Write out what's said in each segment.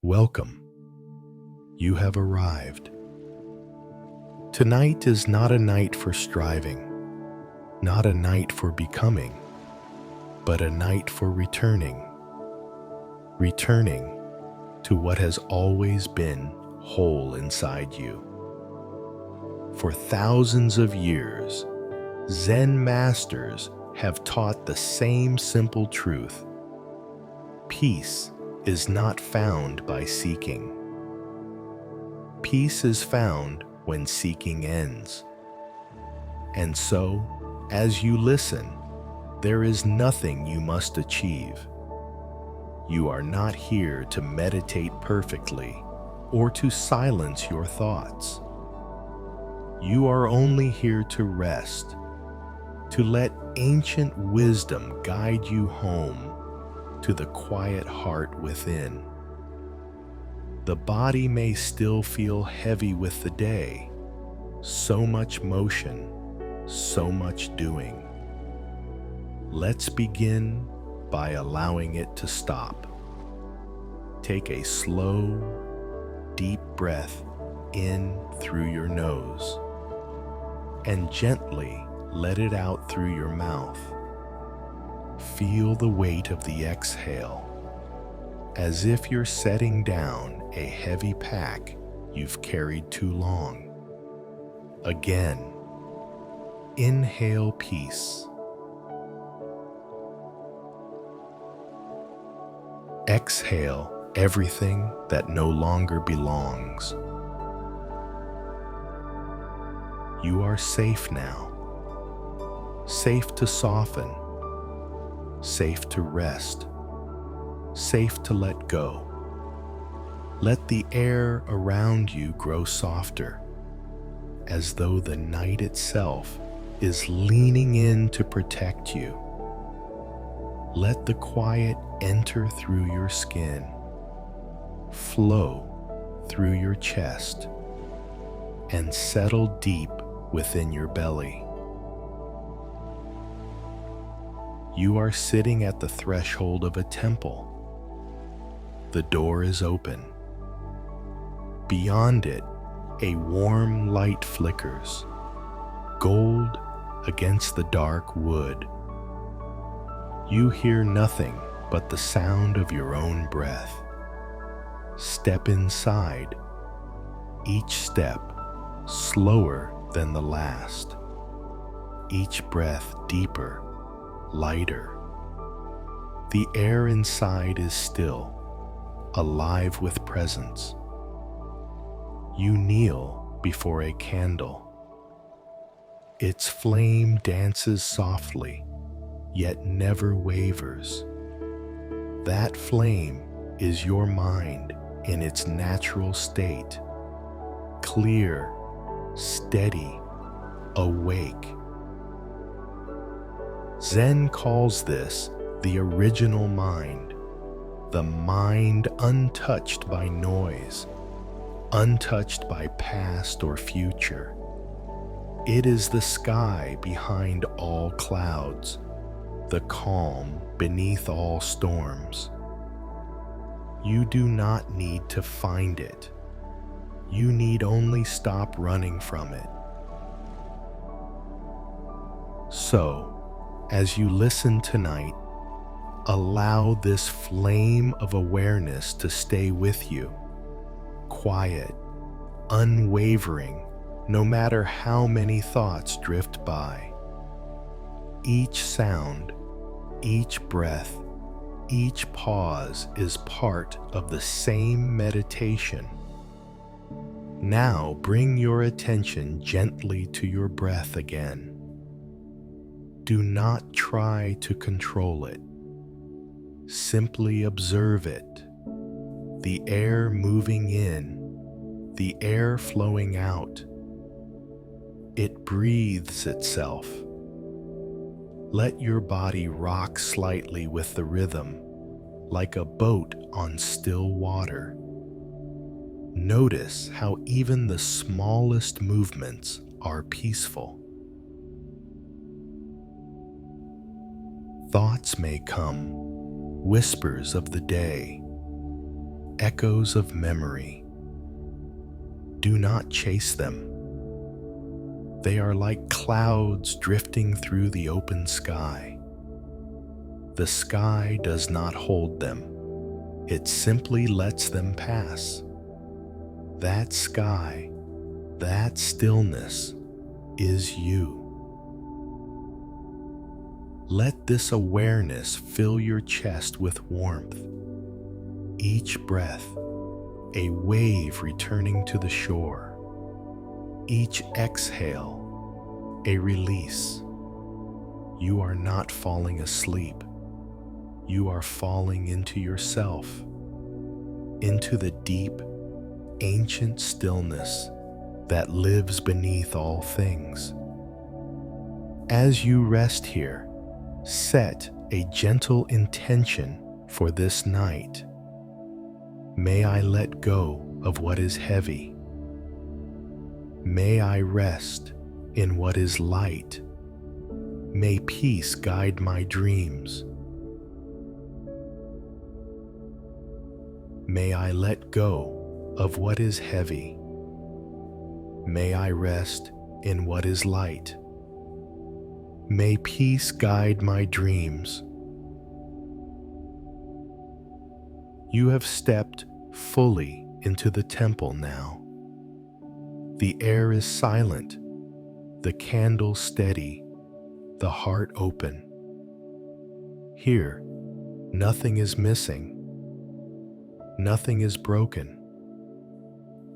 Welcome. You have arrived. Tonight is not a night for striving, not a night for becoming, but a night for returning. Returning to what has always been whole inside you. For thousands of years, Zen masters have taught the same simple truth. Peace is not found by seeking. Peace is found when seeking ends. And so, as you listen, there is nothing you must achieve. You are not here to meditate perfectly or to silence your thoughts. You are only here to rest, to let ancient wisdom guide you home to the quiet heart within. The body may still feel heavy with the day, so much motion, so much doing. Let's begin by allowing it to stop. Take a slow, deep breath in through your nose and gently let it out through your mouth. Feel the weight of the exhale, as if you're setting down a heavy pack you've carried too long. Again, inhale peace. Exhale everything that no longer belongs. You are safe now. Safe to soften. Safe to rest. Safe to let go. Let the air around you grow softer, as though the night itself is leaning in to protect you. Let the quiet enter through your skin, flow through your chest, and settle deep within your belly. You are sitting at the threshold of a temple. The door is open. Beyond it, a warm light flickers, gold against the dark wood. You hear nothing but the sound of your own breath. Step inside, each step slower than the last, each breath deeper, lighter. The air inside is still, alive with presence. You kneel before a candle. Its flame dances softly, yet never wavers. That flame is your mind in its natural state, clear, steady, awake. Zen calls this the original mind, the mind untouched by noise, untouched by past or future. It is the sky behind all clouds, the calm beneath all storms. You do not need to find it. You need only stop running from it. So, as you listen tonight, allow this flame of awareness to stay with you, quiet, unwavering, no matter how many thoughts drift by. Each sound, each breath, each pause is part of the same meditation. Now bring your attention gently to your breath again. Do not try to control it. Simply observe it. The air moving in, the air flowing out. It breathes itself. Let your body rock slightly with the rhythm, like a boat on still water. Notice how even the smallest movements are peaceful. Thoughts may come, whispers of the day, echoes of memory. Do not chase them. They are like clouds drifting through the open sky. The sky does not hold them. It simply lets them pass. That sky, that stillness, is you. Let this awareness fill your chest with warmth. Each breath, a wave returning to the shore. Each exhale, a release. You are not falling asleep. You are falling into yourself, into the deep, ancient stillness that lives beneath all things. As you rest here, set a gentle intention for this night. May I let go of what is heavy. May I rest in what is light. May peace guide my dreams. May I let go of what is heavy. May I rest in what is light. May peace guide my dreams. You have stepped fully into the temple now. The air is silent, the candle steady, the heart open. Here, nothing is missing. Nothing is broken.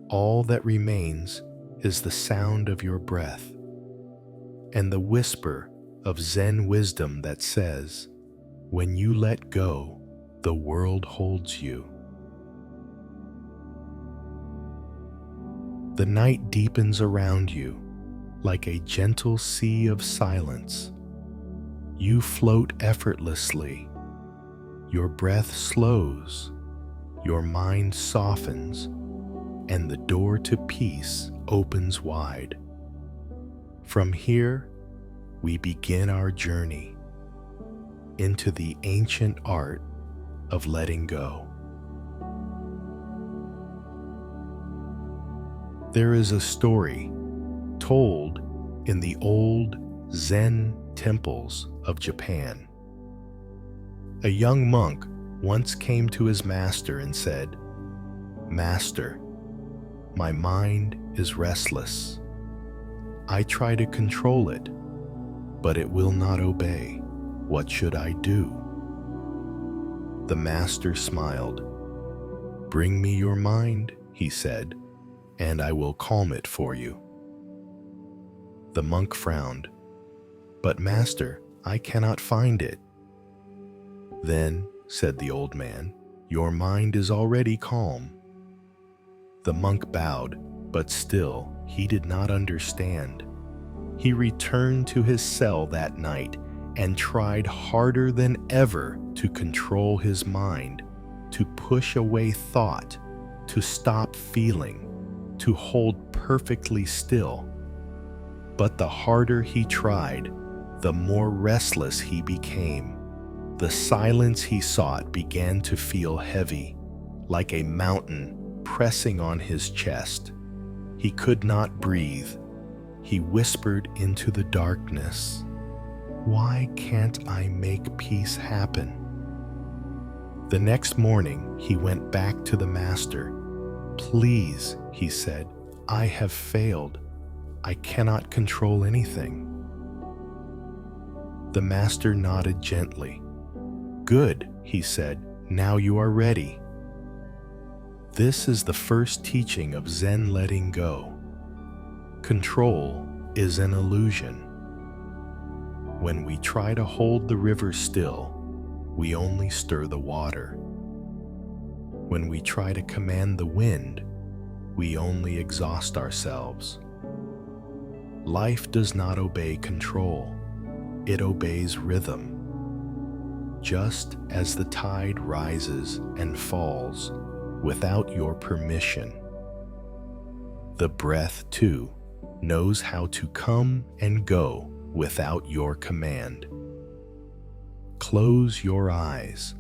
All that remains is the sound of your breath and the whisper of Zen wisdom that says, when you let go, the world holds you. The night deepens around you like a gentle sea of silence. You float effortlessly. Your breath slows. Your mind softens, and the door to peace opens wide. From here, we begin our journey into the ancient art of letting go. There is a story told in the old Zen temples of Japan. A young monk once came to his master and said, "Master, my mind is restless. I try to control it, but it will not obey. What should I do?" The master smiled. "Bring me your mind," he said, "and I will calm it for you." The monk frowned. "But master, I cannot find it." "Then," said the old man, "your mind is already calm." The monk bowed, but still he did not understand. He returned to his cell that night and tried harder than ever to control his mind, to push away thought, to stop feeling, to hold perfectly still. But the harder he tried, the more restless he became. The silence he sought began to feel heavy, like a mountain pressing on his chest. He could not breathe. He whispered into the darkness, "Why can't I make peace happen?" The next morning, he went back to the master. "Please," he said, "I have failed. I cannot control anything." The master nodded gently. "Good," he said, "now you are ready." This is the first teaching of Zen letting go. Control is an illusion. When we try to hold the river still, we only stir the water. When we try to command the wind, we only exhaust ourselves. Life does not obey control. It obeys rhythm. Just as the tide rises and falls without your permission, the breath, too, knows how to come and go without your command. Close your eyes.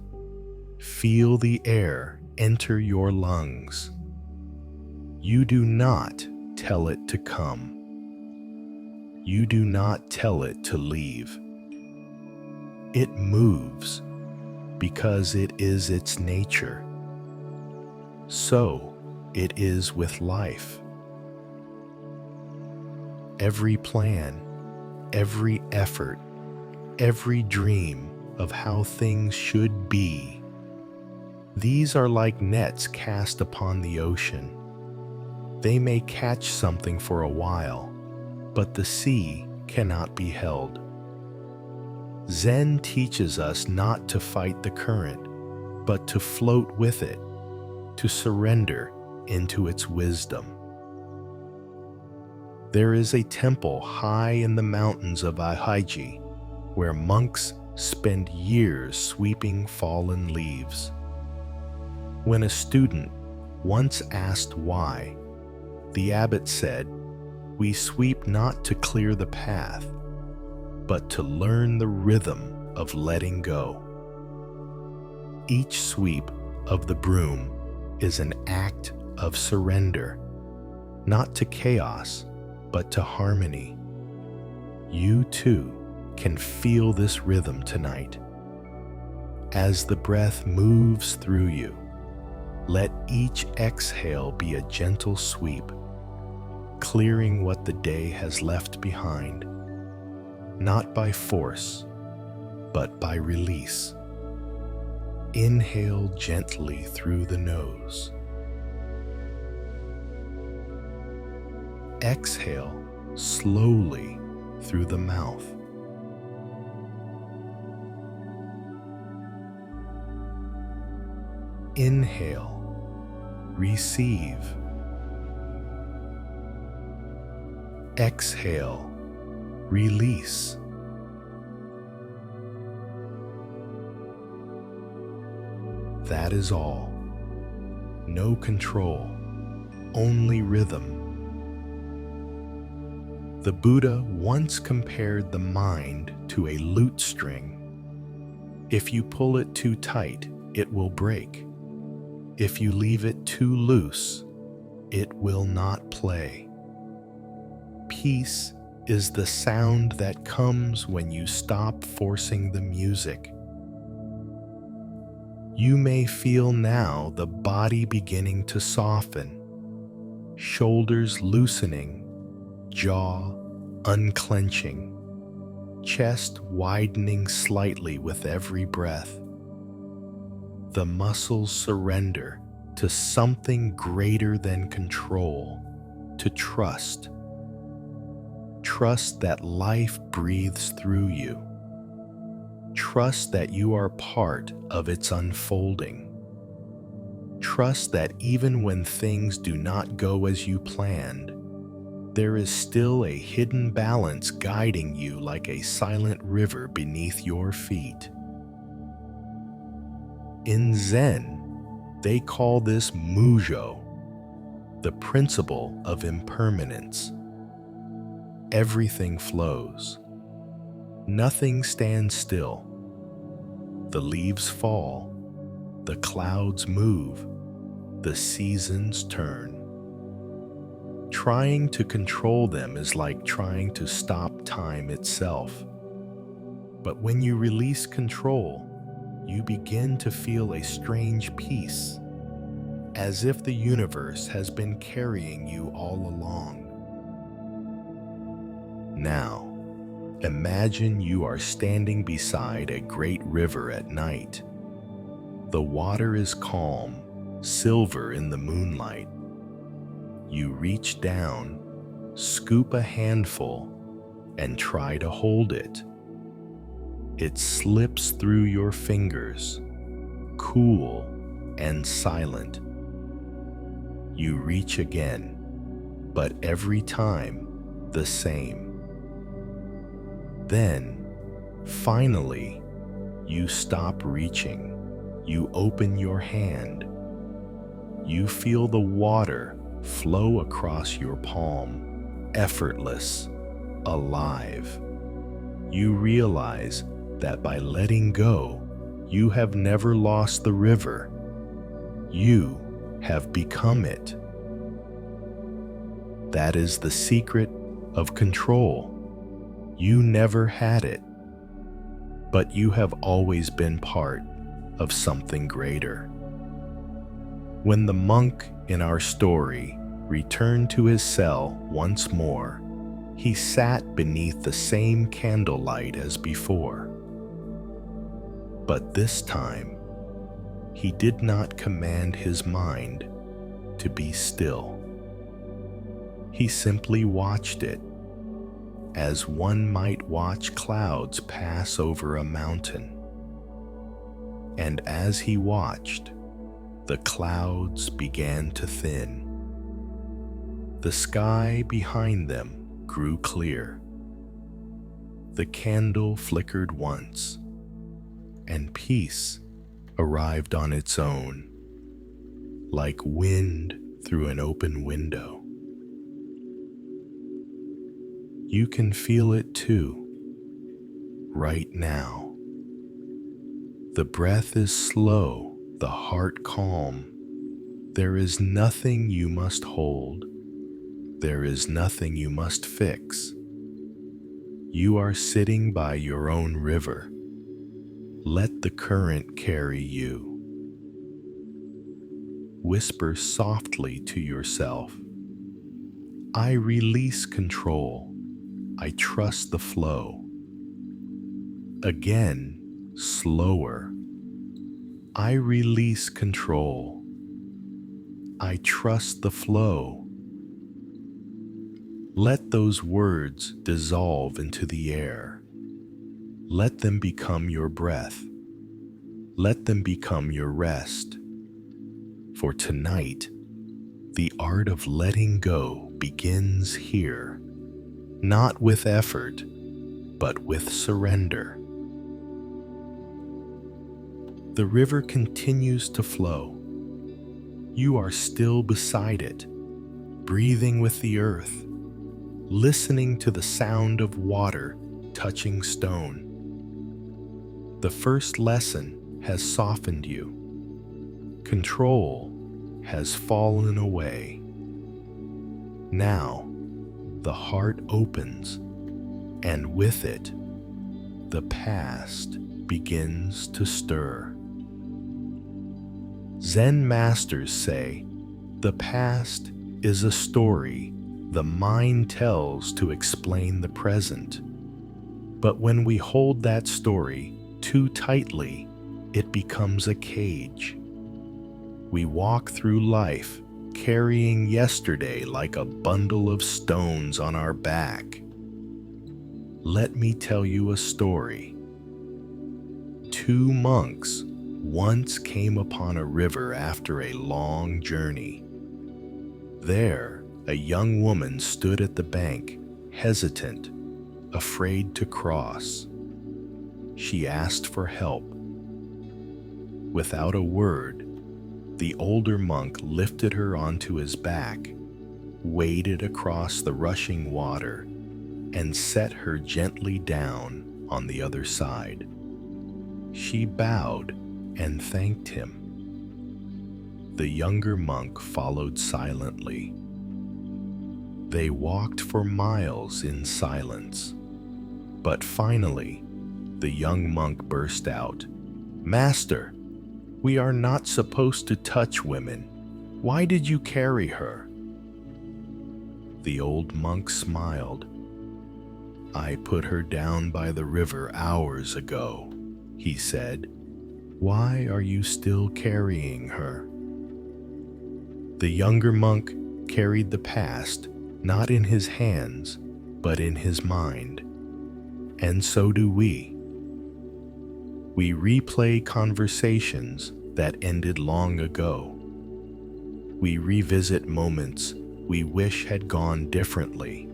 Feel the air enter your lungs. You do not tell it to come. You do not tell it to leave. It moves because it is its nature. So it is with life. Every plan, every effort, every dream of how things should be, these are like nets cast upon the ocean. They may catch something for a while, but the sea cannot be held. Zen teaches us not to fight the current, but to float with it, to surrender into its wisdom. There is a temple high in the mountains of Ahaiji, where monks spend years sweeping fallen leaves. When a student once asked why, the abbot said, "We sweep not to clear the path, but to learn the rhythm of letting go." Each sweep of the broom is an act of surrender, not to chaos, but to harmony. You too can feel this rhythm tonight. As the breath moves through you, let each exhale be a gentle sweep, clearing what the day has left behind, not by force, but by release. Inhale gently through the nose. Exhale slowly through the mouth. Inhale, receive. Exhale, release. That is all. No control, only rhythm. The Buddha once compared the mind to a lute string. If you pull it too tight, it will break. If you leave it too loose, it will not play. Peace is the sound that comes when you stop forcing the music. You may feel now the body beginning to soften, shoulders loosening, jaw unclenching, chest widening slightly with every breath. The muscles surrender to something greater than control, to trust. Trust that life breathes through you. Trust that you are part of its unfolding. Trust that even when things do not go as you planned, there is still a hidden balance guiding you like a silent river beneath your feet. In Zen, they call this Mujo, the principle of impermanence. Everything flows. Nothing stands still. The leaves fall, the clouds move, the seasons turn. Trying to control them is like trying to stop time itself. But when you release control, you begin to feel a strange peace, as if the universe has been carrying you all along. Now, imagine you are standing beside a great river at night. The water is calm, silver in the moonlight. You reach down, scoop a handful, and try to hold it. It slips through your fingers, cool and silent. You reach again, but every time the same. Then, finally, you stop reaching. You open your hand. You feel the water flow across your palm, effortless, alive. You realize that by letting go, you have never lost the river. You have become it. That is the secret of control. You never had it, but you have always been part of something greater. When the monk in our story returned to his cell once more, he sat beneath the same candlelight as before. But this time, he did not command his mind to be still. He simply watched it, as one might watch clouds pass over a mountain. And as he watched, the clouds began to thin. The sky behind them grew clear. The candle flickered once, and peace arrived on its own, like wind through an open window. You can feel it too, right now. The breath is slow, the heart calm. There is nothing you must hold. There is nothing you must fix. You are sitting by your own river. Let the current carry you. Whisper softly to yourself, I release control. I trust the flow. Again, slower. I release control. I trust the flow. Let those words dissolve into the air. Let them become your breath. Let them become your rest. For tonight, the art of letting go begins here, not with effort, but with surrender. The river continues to flow. You are still beside it, breathing with the earth, listening to the sound of water touching stone. The first lesson has softened you. Control has fallen away. Now, the heart opens, and with it, the past begins to stir. Zen masters say, the past is a story the mind tells to explain the present. But when we hold that story too tightly, it becomes a cage. We walk through life carrying yesterday like a bundle of stones on our back. Let me tell you a story. Two monks once came upon a river after a long journey. There, a young woman stood at the bank, hesitant, afraid to cross. She asked for help. Without a word, the older monk lifted her onto his back, waded across the rushing water, and set her gently down on the other side. She bowed and thanked him. The younger monk followed silently. They walked for miles in silence, but finally, the young monk burst out, "Master, we are not supposed to touch women. Why did you carry her?" The old monk smiled. "I put her down by the river hours ago," he said. "Why are you still carrying her?" The younger monk carried the past, not in his hands, but in his mind. And so do we. We replay conversations that ended long ago. We revisit moments we wish had gone differently.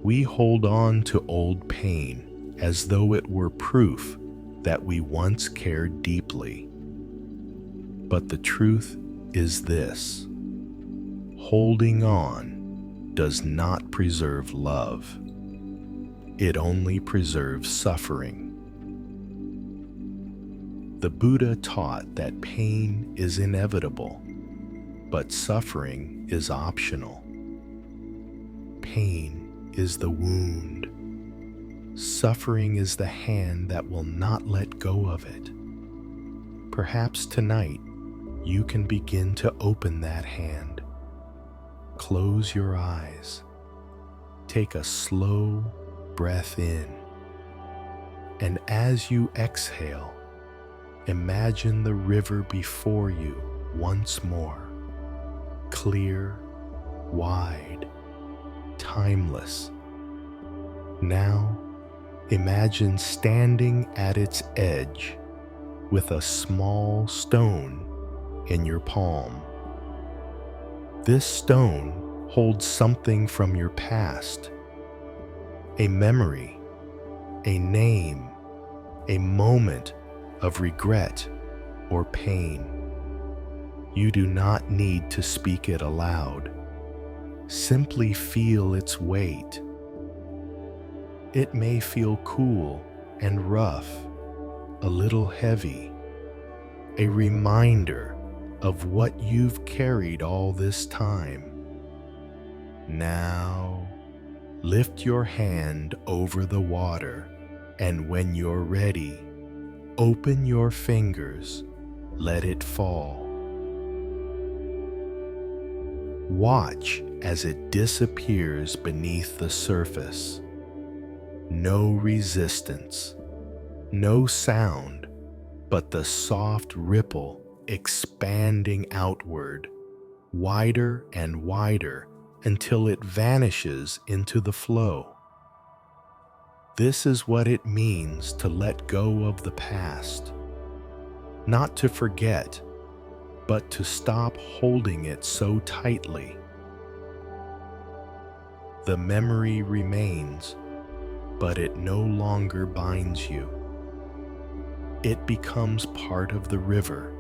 We hold on to old pain as though it were proof that we once cared deeply. But the truth is this: holding on does not preserve love. It only preserves suffering. The Buddha taught that pain is inevitable, but suffering is optional. Pain is the wound. Suffering is the hand that will not let go of it. Perhaps tonight you can begin to open that hand. Close your eyes. Take a slow breath in. And as you exhale, imagine the river before you once more. Clear, wide, timeless. Now, imagine standing at its edge with a small stone in your palm. This stone holds something from your past, a memory, a name, a moment of regret or pain. You do not need to speak it aloud. Simply feel its weight. It may feel cool and rough, a little heavy, a reminder of what you've carried all this time. Now, lift your hand over the water, and when you're ready, open your fingers, let it fall. Watch as it disappears beneath the surface. No resistance, no sound, but the soft ripple expanding outward, wider and wider until it vanishes into the flow. This is what it means to let go of the past. Not to forget, but to stop holding it so tightly. The memory remains, but it no longer binds you. It becomes part of the river,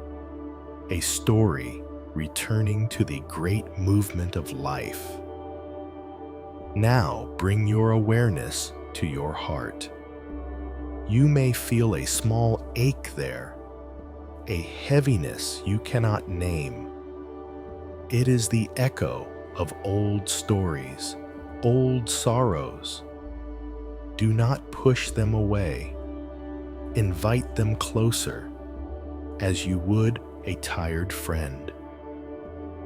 a story returning to the great movement of life. Now bring your awareness to your heart. You may feel a small ache there, a heaviness you cannot name. It is the echo of old stories, old sorrows. Do not push them away. Invite them closer, as you would a tired friend.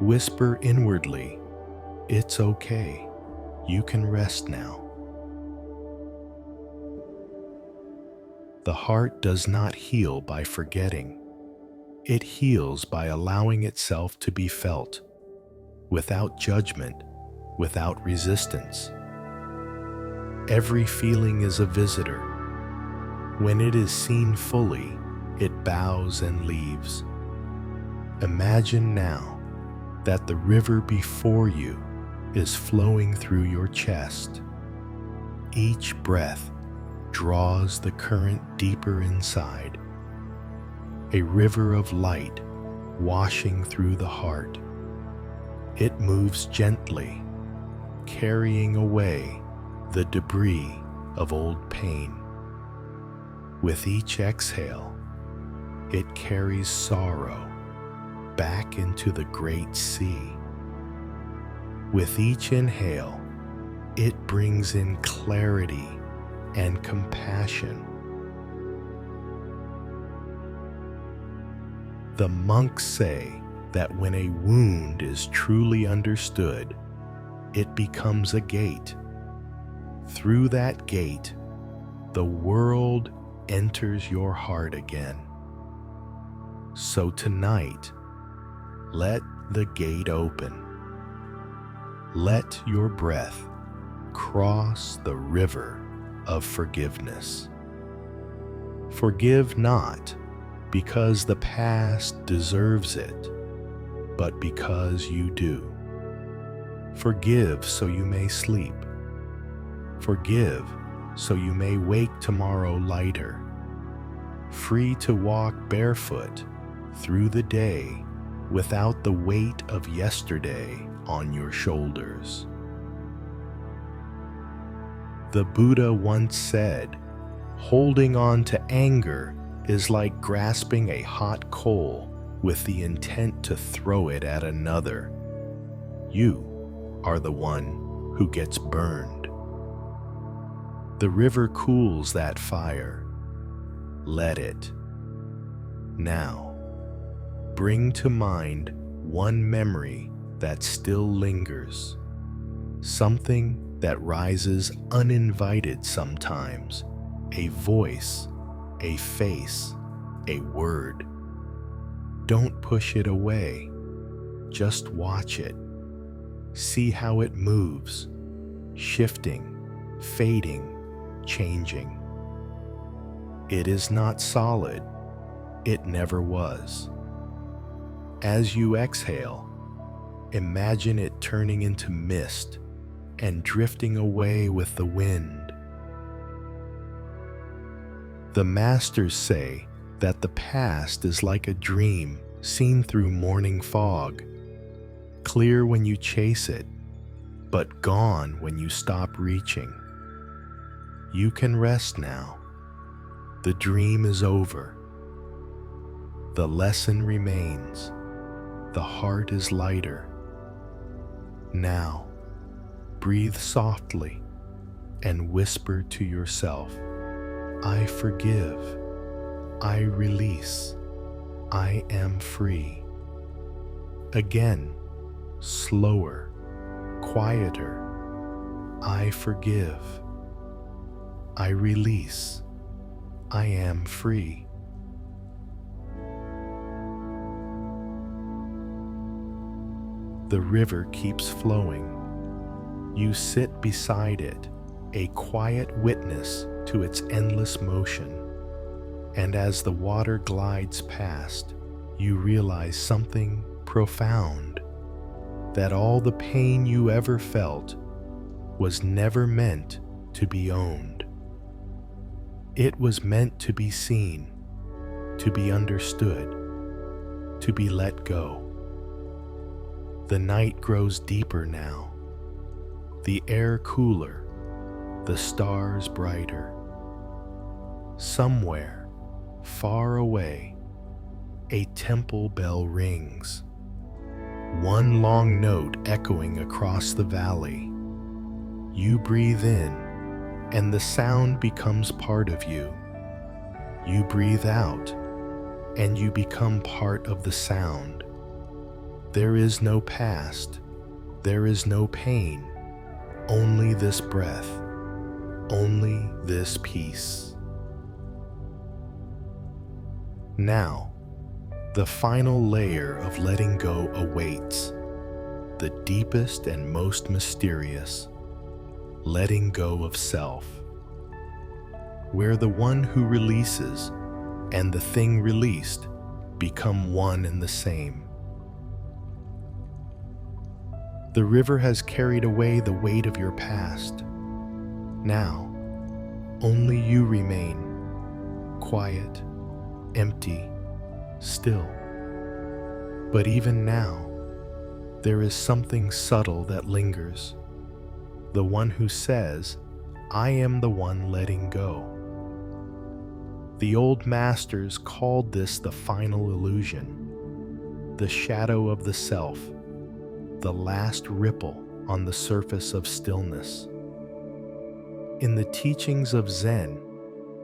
Whisper inwardly, "It's okay. You can rest now." The heart does not heal by forgetting. It heals by allowing itself to be felt, without judgment, without resistance. Every feeling is a visitor. When it is seen fully, it bows and leaves. Imagine now that the river before you is flowing through your chest. Each breath draws the current deeper inside, a river of light washing through the heart. It moves gently, carrying away the debris of old pain. With each exhale, it carries sorrow back into the great sea. With each inhale, it brings in clarity and compassion. The monks say that when a wound is truly understood, it becomes a gate. Through that gate, the world enters your heart again. So tonight, let the gate open. Let your breath cross the river of forgiveness. Forgive not because the past deserves it, but because you do. Forgive so you may sleep. Forgive so you may wake tomorrow lighter, free to walk barefoot through the day without the weight of yesterday on your shoulders. The Buddha once said, holding on to anger is like grasping a hot coal with the intent to throw it at another. You are the one who gets burned. The river cools that fire. Let it. Now, bring to mind one memory that still lingers, something that rises uninvited sometimes, a voice, a face, a word. Don't push it away, just watch it. See how it moves, shifting, fading, changing. It is not solid, it never was. As you exhale, imagine it turning into mist and drifting away with the wind. The masters say that the past is like a dream seen through morning fog, clear when you chase it, but gone when you stop reaching. You can rest now. The dream is over. The lesson remains. The heart is lighter. Now, breathe softly and whisper to yourself, I forgive. I release. I am free. Again, slower, quieter. I forgive. I release. I am free. The river keeps flowing. You sit beside it, a quiet witness to its endless motion. And as the water glides past, you realize something profound, that all the pain you ever felt was never meant to be owned. It was meant to be seen, to be understood, to be let go. The night grows deeper now, the air cooler, the stars brighter. Somewhere, far away, a temple bell rings, one long note echoing across the valley. You breathe in, and the sound becomes part of you. You breathe out, and you become part of the sound. There is no past, there is no pain, only this breath, only this peace. Now, the final layer of letting go awaits, the deepest and most mysterious, letting go of self, where the one who releases and the thing released become one and the same. The river has carried away the weight of your past. Now, only you remain, quiet, empty, still. But even now, there is something subtle that lingers. The one who says, I am the one letting go. The old masters called this the final illusion, the shadow of the self, the last ripple on the surface of stillness. In the teachings of Zen,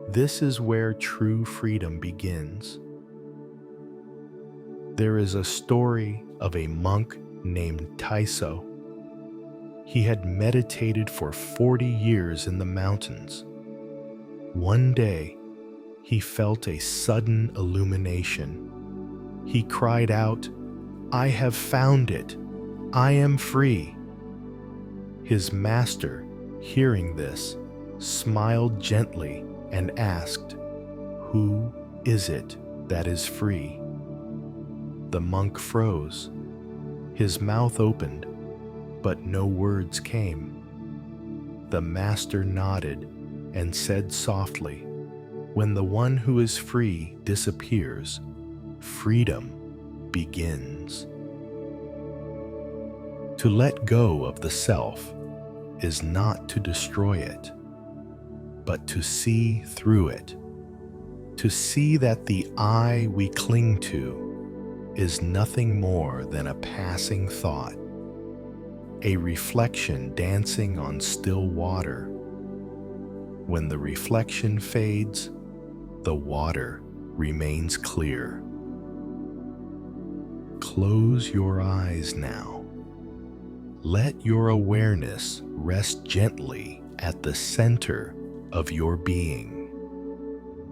this is where true freedom begins. There is a story of a monk named Taiso. He had meditated for 40 years in the mountains. One day, he felt a sudden illumination. He cried out, I have found it. I am free. His master, hearing this, smiled gently and asked, Who is it that is free? The monk froze. His mouth opened, but no words came. The master nodded and said softly, When the one who is free disappears, freedom begins. To let go of the self is not to destroy it, but to see through it, to see that the I we cling to is nothing more than a passing thought, a reflection dancing on still water. When the reflection fades, the water remains clear. Close your eyes now. Let your awareness rest gently at the center of your being,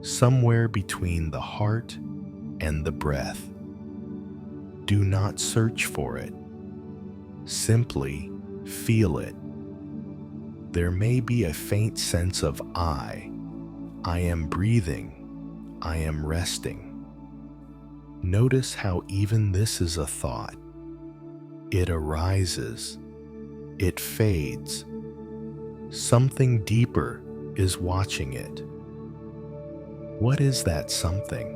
somewhere between the heart and the breath. Do not search for it. Simply feel it. There may be a faint sense of I am breathing, I am resting. Notice how even this is a thought. It arises, it fades. Something deeper is watching it. What is that something?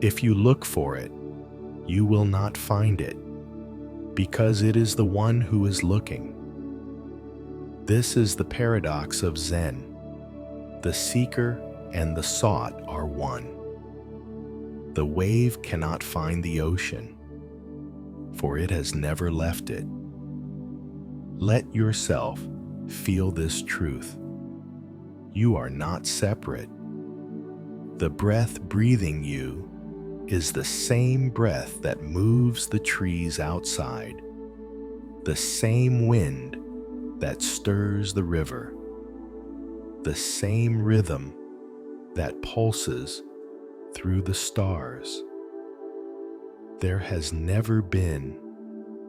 If you look for it, you will not find it, because it is the one who is looking. This is the paradox of Zen. The seeker and the sought are one. The wave cannot find the ocean, for it has never left it. Let yourself feel this truth. You are not separate. The breath breathing you is the same breath that moves the trees outside, the same wind that stirs the river, the same rhythm that pulses through the stars. There has never been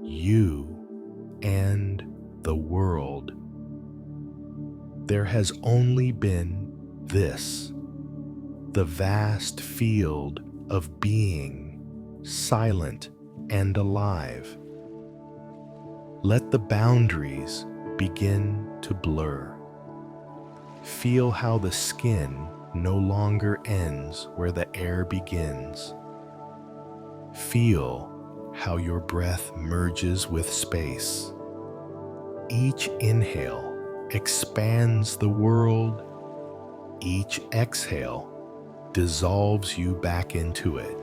you and the world. There has only been this, the vast field of being, silent and alive. Let the boundaries begin to blur. Feel how the skin no longer ends where the air begins. Feel how your breath merges with space. Each inhale expands the world. Each exhale dissolves you back into it.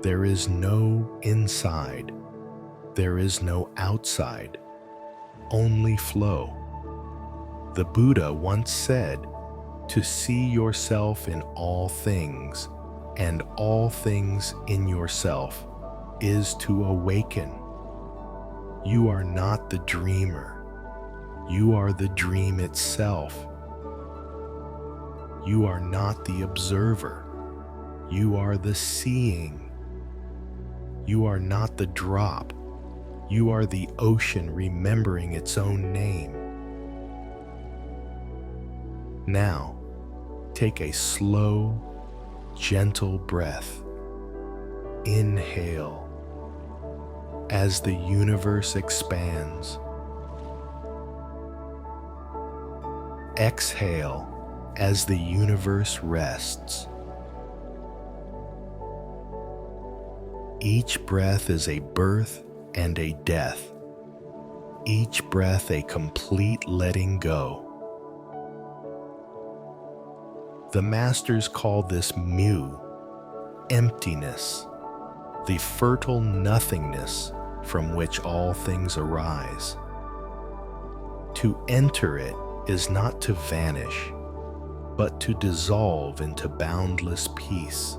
There is no inside. There is no outside. Only flow. The Buddha once said, to see yourself in all things and all things in yourself is to awaken. You are not the dreamer. You are the dream itself. You are not the observer. You are the seeing. You are not the drop. You are the ocean remembering its own name. Now, take a slow, gentle breath. Inhale as the universe expands. Exhale as the universe rests. Each breath is a birth and a death. Each breath a complete letting go. The masters call this mu, emptiness, the fertile nothingness from which all things arise. To enter it is not to vanish, but to dissolve into boundless peace.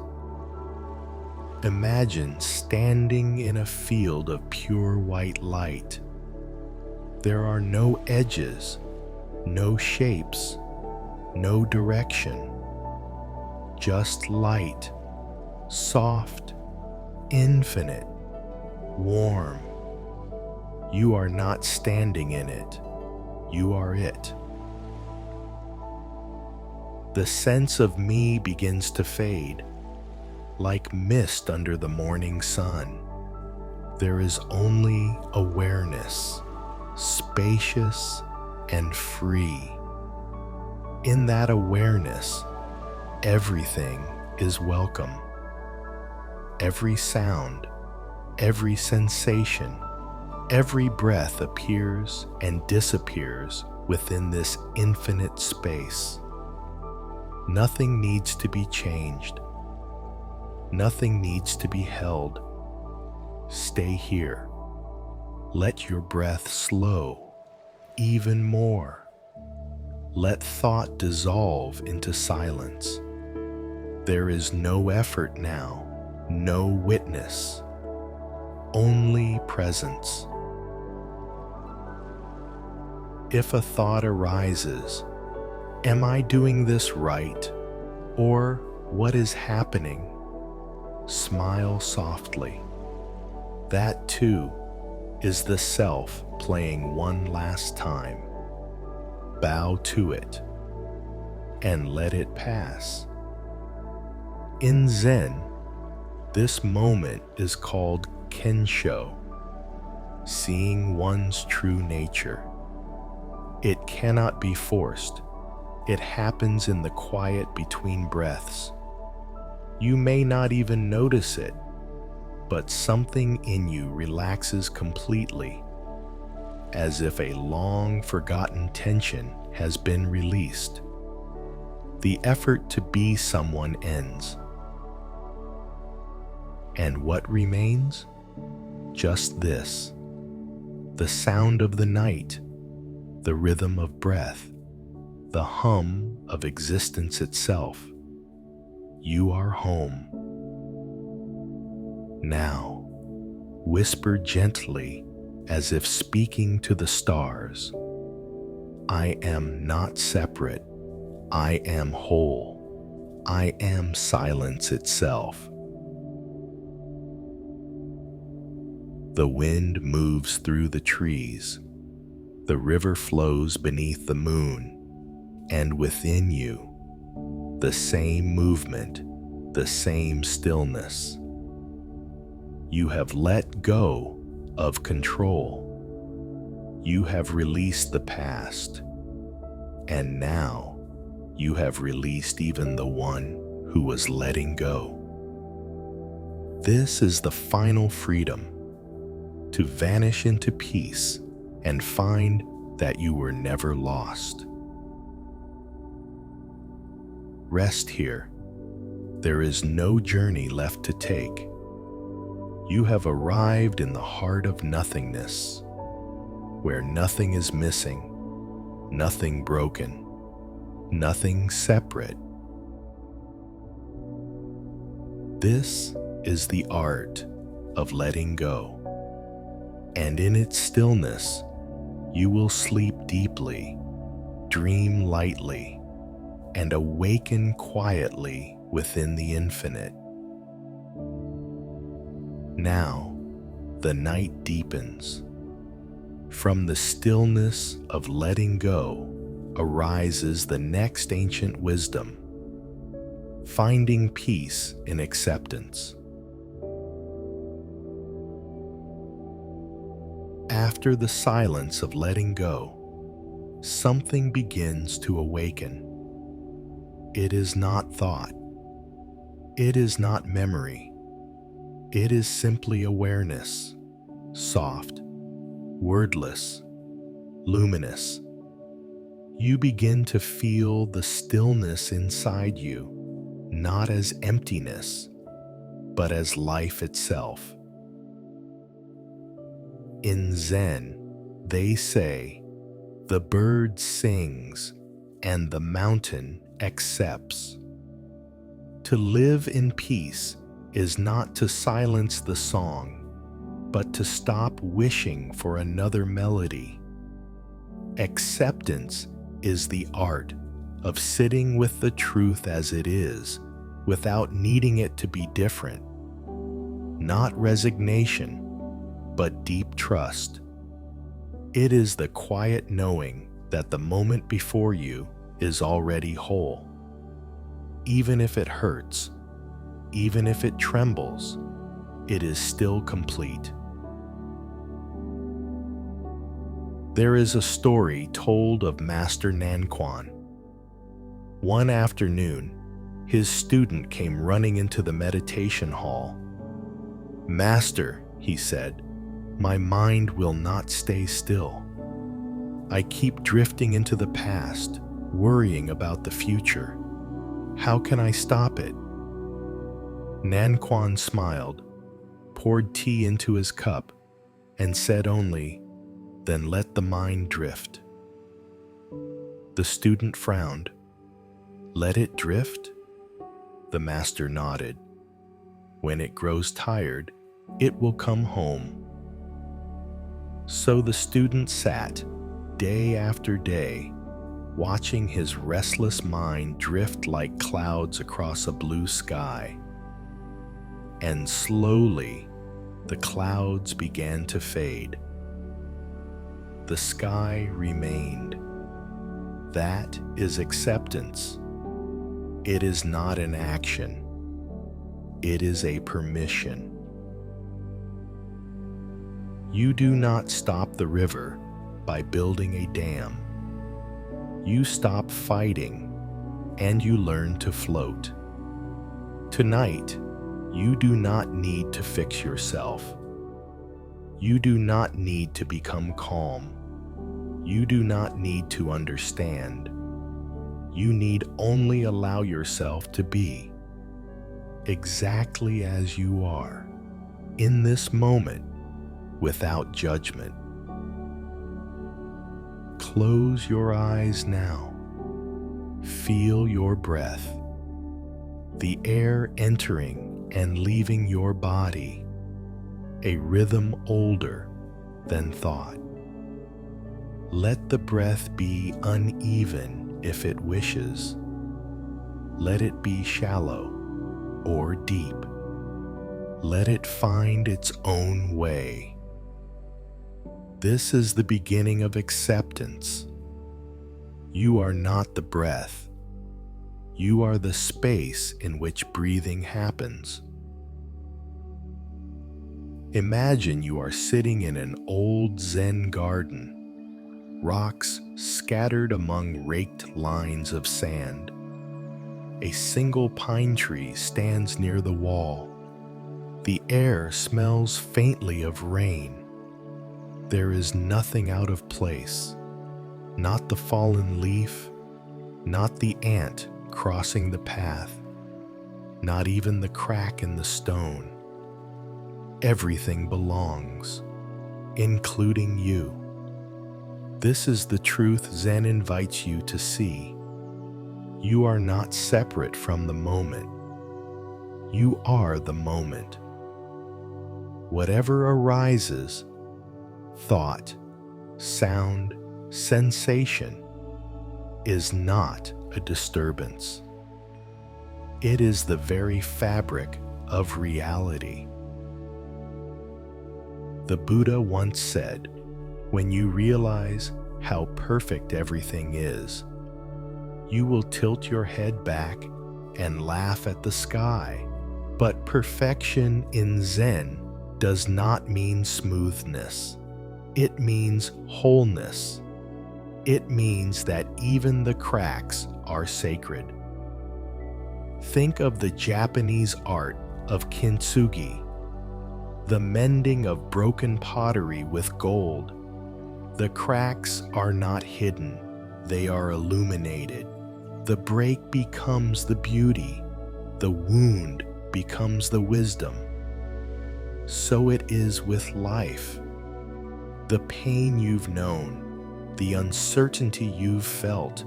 Imagine standing in a field of pure white light. There are no edges, no shapes, no direction. Just light, soft, infinite, warm. You are not standing in it. You are it. The sense of me begins to fade, like mist under the morning sun. There is only awareness, spacious and free. In that awareness, everything is welcome. Every sound, every sensation, every breath appears and disappears within this infinite space. Nothing needs to be changed. Nothing needs to be held. Stay here. Let your breath slow even more. Let thought dissolve into silence. There is no effort now, no witness, only presence. If a thought arises, am I doing this right? Or what is happening? Smile softly. That too is the self playing one last time. Bow to it and let it pass. In Zen, this moment is called Kensho, seeing one's true nature. It cannot be forced. It happens in the quiet between breaths. You may not even notice it, but something in you relaxes completely, as if a long-forgotten tension has been released. The effort to be someone ends. And what remains? Just this: the sound of the night, the rhythm of breath, the hum of existence itself. You are home. Now, whisper gently as if speaking to the stars. I am not separate. I am whole. I am silence itself. The wind moves through the trees. The river flows beneath the moon. And within you, the same movement, the same stillness. You have let go of control. You have released the past. And now you have released even the one who was letting go. This is the final freedom, to vanish into peace and find that you were never lost. Rest here. There is no journey left to take. You have arrived in the heart of nothingness, where nothing is missing, nothing broken, nothing separate. This is the art of letting go, and in its stillness, you will sleep deeply, dream lightly, and awaken quietly within the infinite. Now, the night deepens. From the stillness of letting go arises the next ancient wisdom, finding peace in acceptance. After the silence of letting go, something begins to awaken. It is not thought. It is not memory. It is simply awareness, soft, wordless, luminous. You begin to feel the stillness inside you, not as emptiness, but as life itself. In Zen, they say, the bird sings and the mountain accepts. To live in peace is not to silence the song, but to stop wishing for another melody. Acceptance is the art of sitting with the truth as it is, without needing it to be different. Not resignation, but deep trust. It is the quiet knowing that the moment before you is already whole. Even if it hurts, even if it trembles, it is still complete. There is a story told of Master Nanquan. One afternoon, his student came running into the meditation hall. "Master," he said, "my mind will not stay still. I keep drifting into the past, worrying about the future. How can I stop it? Nanquan smiled, poured tea into his cup, and said only, "Then let the mind drift." The student frowned. "Let it drift?" The master nodded. "When it grows tired, it will come home." So the student sat, day after day, watching his restless mind drift like clouds across a blue sky. And slowly, the clouds began to fade. The sky remained. That is acceptance. It is not an action. It is a permission. You do not stop the river by building a dam. You stop fighting, and you learn to float. Tonight, you do not need to fix yourself. You do not need to become calm. You do not need to understand. You need only allow yourself to be exactly as you are, in this moment, without judgment. Close your eyes now. Feel your breath, the air entering and leaving your body, a rhythm older than thought. Let the breath be uneven if it wishes. Let it be shallow or deep. Let it find its own way. This is the beginning of acceptance. You are not the breath. You are the space in which breathing happens. Imagine you are sitting in an old Zen garden, rocks scattered among raked lines of sand. A single pine tree stands near the wall. The air smells faintly of rain. There is nothing out of place, not the fallen leaf, not the ant crossing the path, not even the crack in the stone. Everything belongs, including you. This is the truth Zen invites you to see. You are not separate from the moment. You are the moment. Whatever arises, thought, sound, sensation, is not a disturbance. It is the very fabric of reality. The Buddha once said, "When you realize how perfect everything is, you will tilt your head back and laugh at the sky." But perfection in Zen does not mean smoothness. It means wholeness. It means that even the cracks are sacred. Think of the Japanese art of kintsugi, the mending of broken pottery with gold. The cracks are not hidden, they are illuminated. The break becomes the beauty, the wound becomes the wisdom. So it is with life. The pain you've known, the uncertainty you've felt,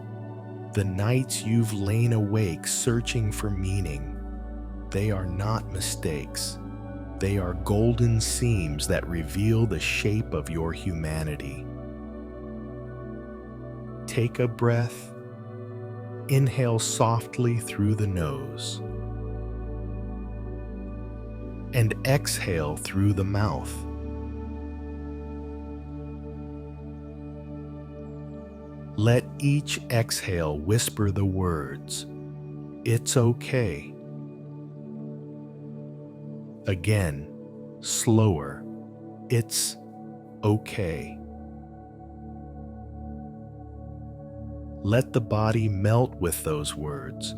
the nights you've lain awake searching for meaning, they are not mistakes. They are golden seams that reveal the shape of your humanity. Take a breath. Inhale softly through the nose. And exhale through the mouth. Let each exhale whisper the words, "It's okay." Again, slower, "It's okay." Let the body melt with those words.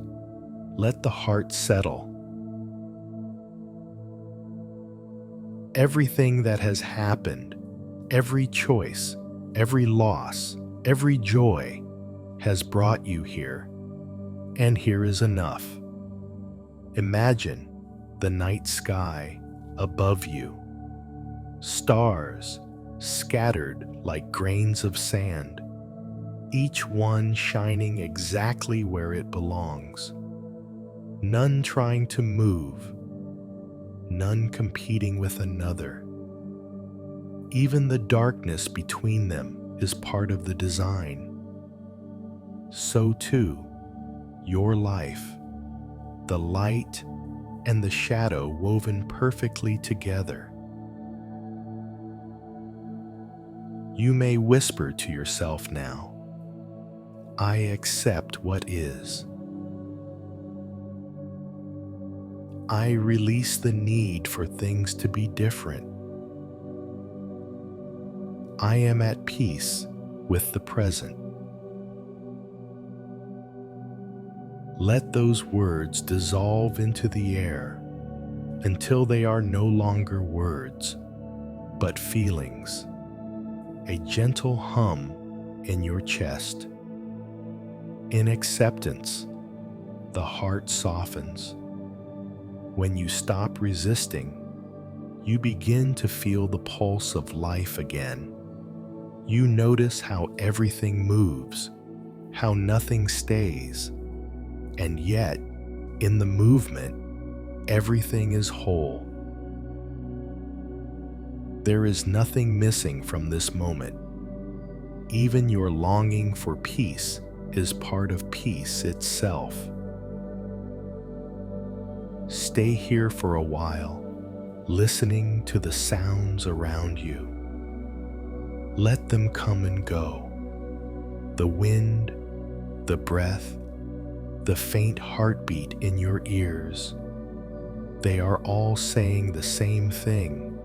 Let the heart settle. Everything that has happened, every choice, every loss, every joy has brought you here. And here is enough. Imagine the night sky above you, stars scattered like grains of sand, each one shining exactly where it belongs. None trying to move, none competing with another. Even the darkness between them is part of the design. So too, your life, the light and the shadow woven perfectly together. You may whisper to yourself now, I accept what is. I release the need for things to be different. I am at peace with the present. Let those words dissolve into the air until they are no longer words, but feelings, a gentle hum in your chest. In acceptance, the heart softens. When you stop resisting, you begin to feel the pulse of life again. You notice how everything moves, how nothing stays, and yet, in the movement, everything is whole. There is nothing missing from this moment. Even your longing for peace is part of peace itself. Stay here for a while, listening to the sounds around you. Let them come and go. The wind, the breath, the faint heartbeat in your ears. They are all saying the same thing.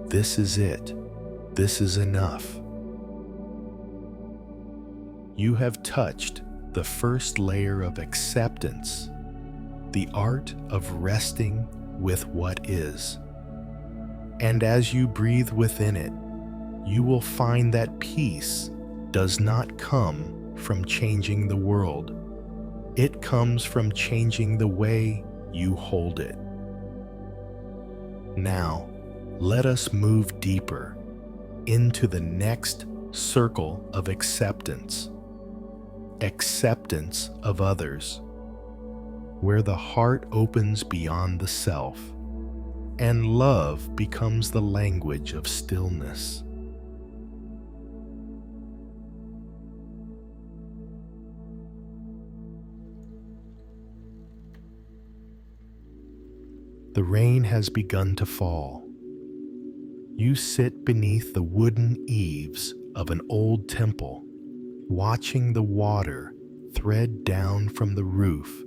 This is it. This is enough. You have touched the first layer of acceptance, the art of resting with what is. And as you breathe within it, you will find that peace does not come from changing the world. It comes from changing the way you hold it. Now, let us move deeper into the next circle of acceptance. Acceptance of others, where the heart opens beyond the self, and love becomes the language of stillness. The rain has begun to fall. You sit beneath the wooden eaves of an old temple, watching the water thread down from the roof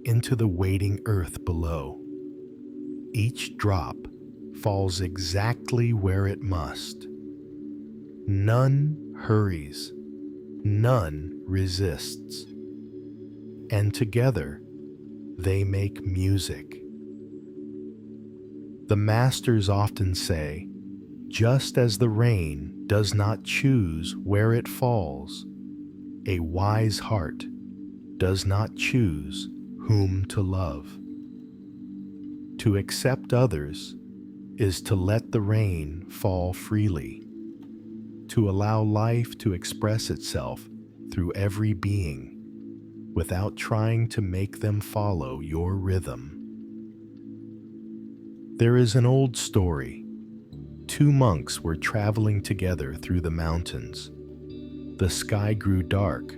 into the waiting earth below. Each drop falls exactly where it must. None hurries, none resists. And together, they make music. The masters often say, just as the rain does not choose where it falls, a wise heart does not choose whom to love. To accept others is to let the rain fall freely, to allow life to express itself through every being, without trying to make them follow your rhythm. There is an old story. Two monks were traveling together through the mountains. The sky grew dark.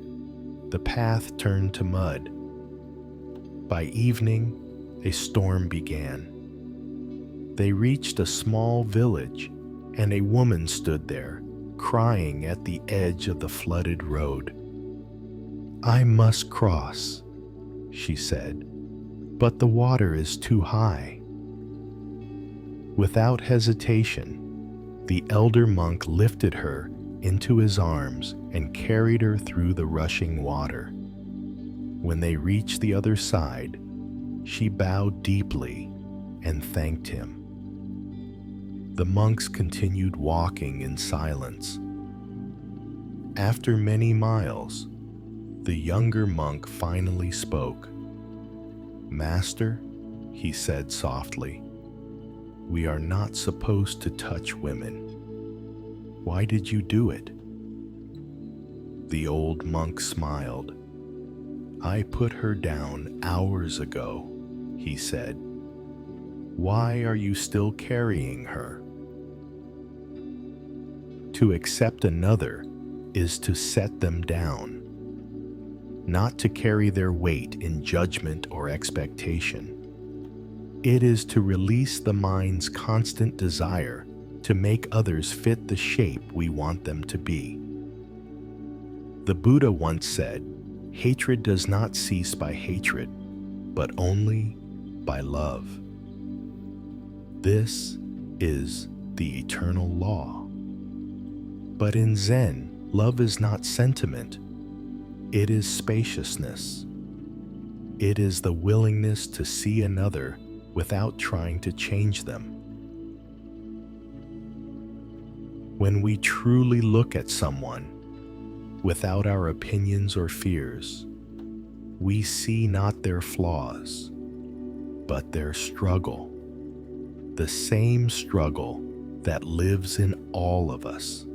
The path turned to mud. By evening, a storm began. They reached a small village, and a woman stood there, crying at the edge of the flooded road. I must cross, she said, but the water is too high. Without hesitation, the elder monk lifted her into his arms and carried her through the rushing water. When they reached the other side, she bowed deeply and thanked him. The monks continued walking in silence. After many miles, The younger monk finally spoke. "Master," he said softly, "we are not supposed to touch women. Why did you do it?" The old monk smiled. "I put her down hours ago," he said. "Why are you still carrying her?" To accept another is to set them down, not to carry their weight in judgment or expectation. It is to release the mind's constant desire to make others fit the shape we want them to be. The Buddha once said, "Hatred does not cease by hatred, but only by love." This is the eternal law. But in Zen, love is not sentiment. It is spaciousness. It is the willingness to see another without trying to change them. When we truly look at someone, without our opinions or fears, we see not their flaws, but their struggle, the same struggle that lives in all of us.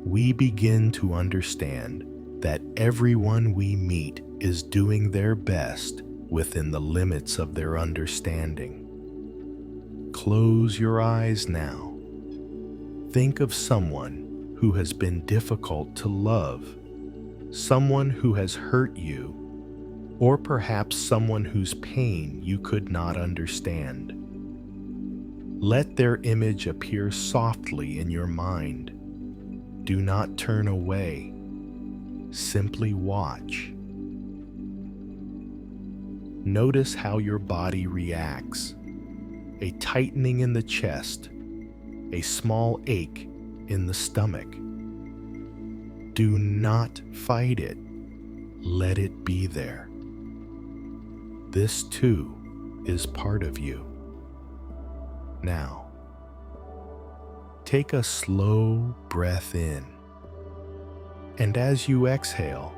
We begin to understand that everyone we meet is doing their best within the limits of their understanding. Close your eyes now. Think of someone who has been difficult to love, someone who has hurt you, or perhaps someone whose pain you could not understand. Let their image appear softly in your mind. Do not turn away. Simply watch. Notice how your body reacts. A tightening in the chest, a small ache in the stomach. Do not fight it. Let it be there. This too is part of you. Now, take a slow breath in, and as you exhale,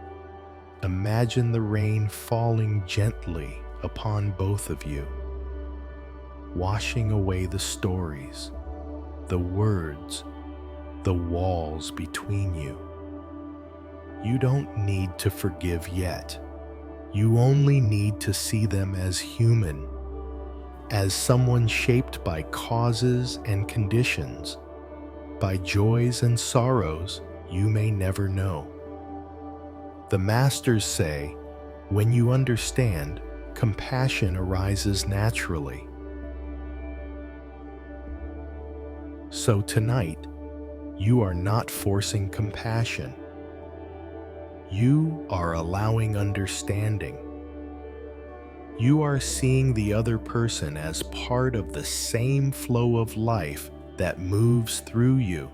imagine the rain falling gently upon both of you, washing away the stories, the words, the walls between you. You don't need to forgive yet. You only need to see them as human, as someone shaped by causes and conditions, by joys and sorrows you may never know. The masters say, when you understand, compassion arises naturally. So tonight, you are not forcing compassion. You are allowing understanding. You are seeing the other person as part of the same flow of life that moves through you.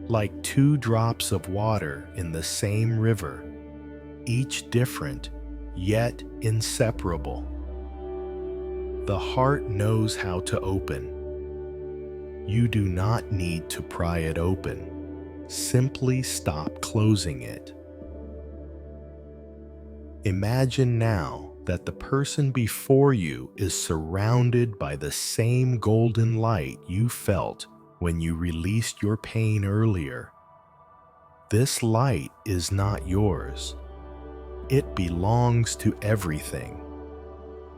Like two drops of water in the same river, each different, yet inseparable. The heart knows how to open. You do not need to pry it open. Simply stop closing it. Imagine now that the person before you is surrounded by the same golden light you felt when you released your pain earlier. This light is not yours. It belongs to everything.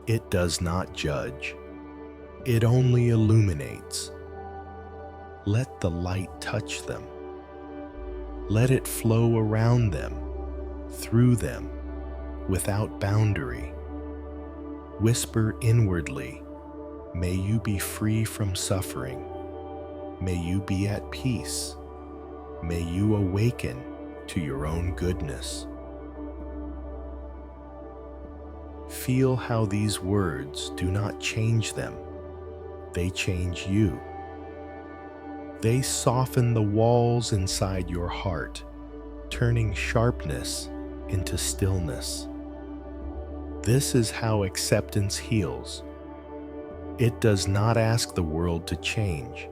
It does not judge. It only illuminates. Let the light touch them. Let it flow around them, through them, without boundary. Whisper inwardly, may you be free from suffering. May you be at peace. May you awaken to your own goodness. Feel how these words do not change them. They change you. They soften the walls inside your heart, turning sharpness into stillness. This is how acceptance heals. It does not ask the world to change.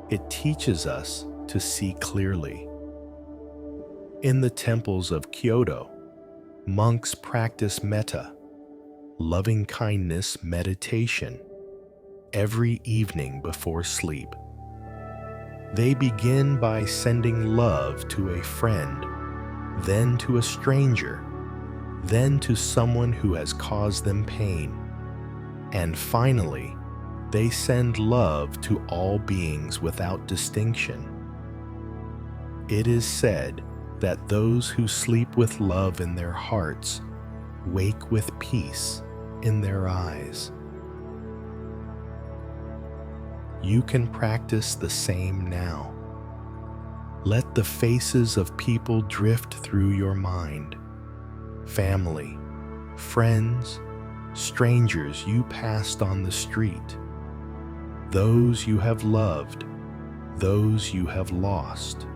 It teaches us to see clearly. In the temples of Kyoto, monks practice metta, loving kindness meditation, every evening before sleep. They begin by sending love to a friend, then to a stranger, then to someone who has caused them pain, and finally, they send love to all beings without distinction. It is said that those who sleep with love in their hearts wake with peace in their eyes. You can practice the same now. Let the faces of people drift through your mind. Family, friends, strangers you passed on the street, those you have loved, those you have lost.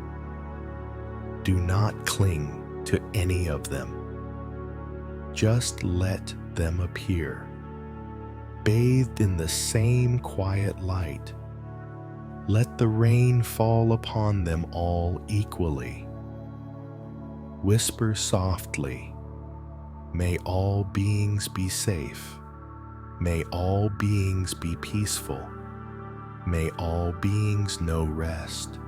Do not cling to any of them. Just let them appear, bathed in the same quiet light. Let the rain fall upon them all equally. Whisper softly, "May all beings be safe. May all beings be peaceful. May all beings know rest."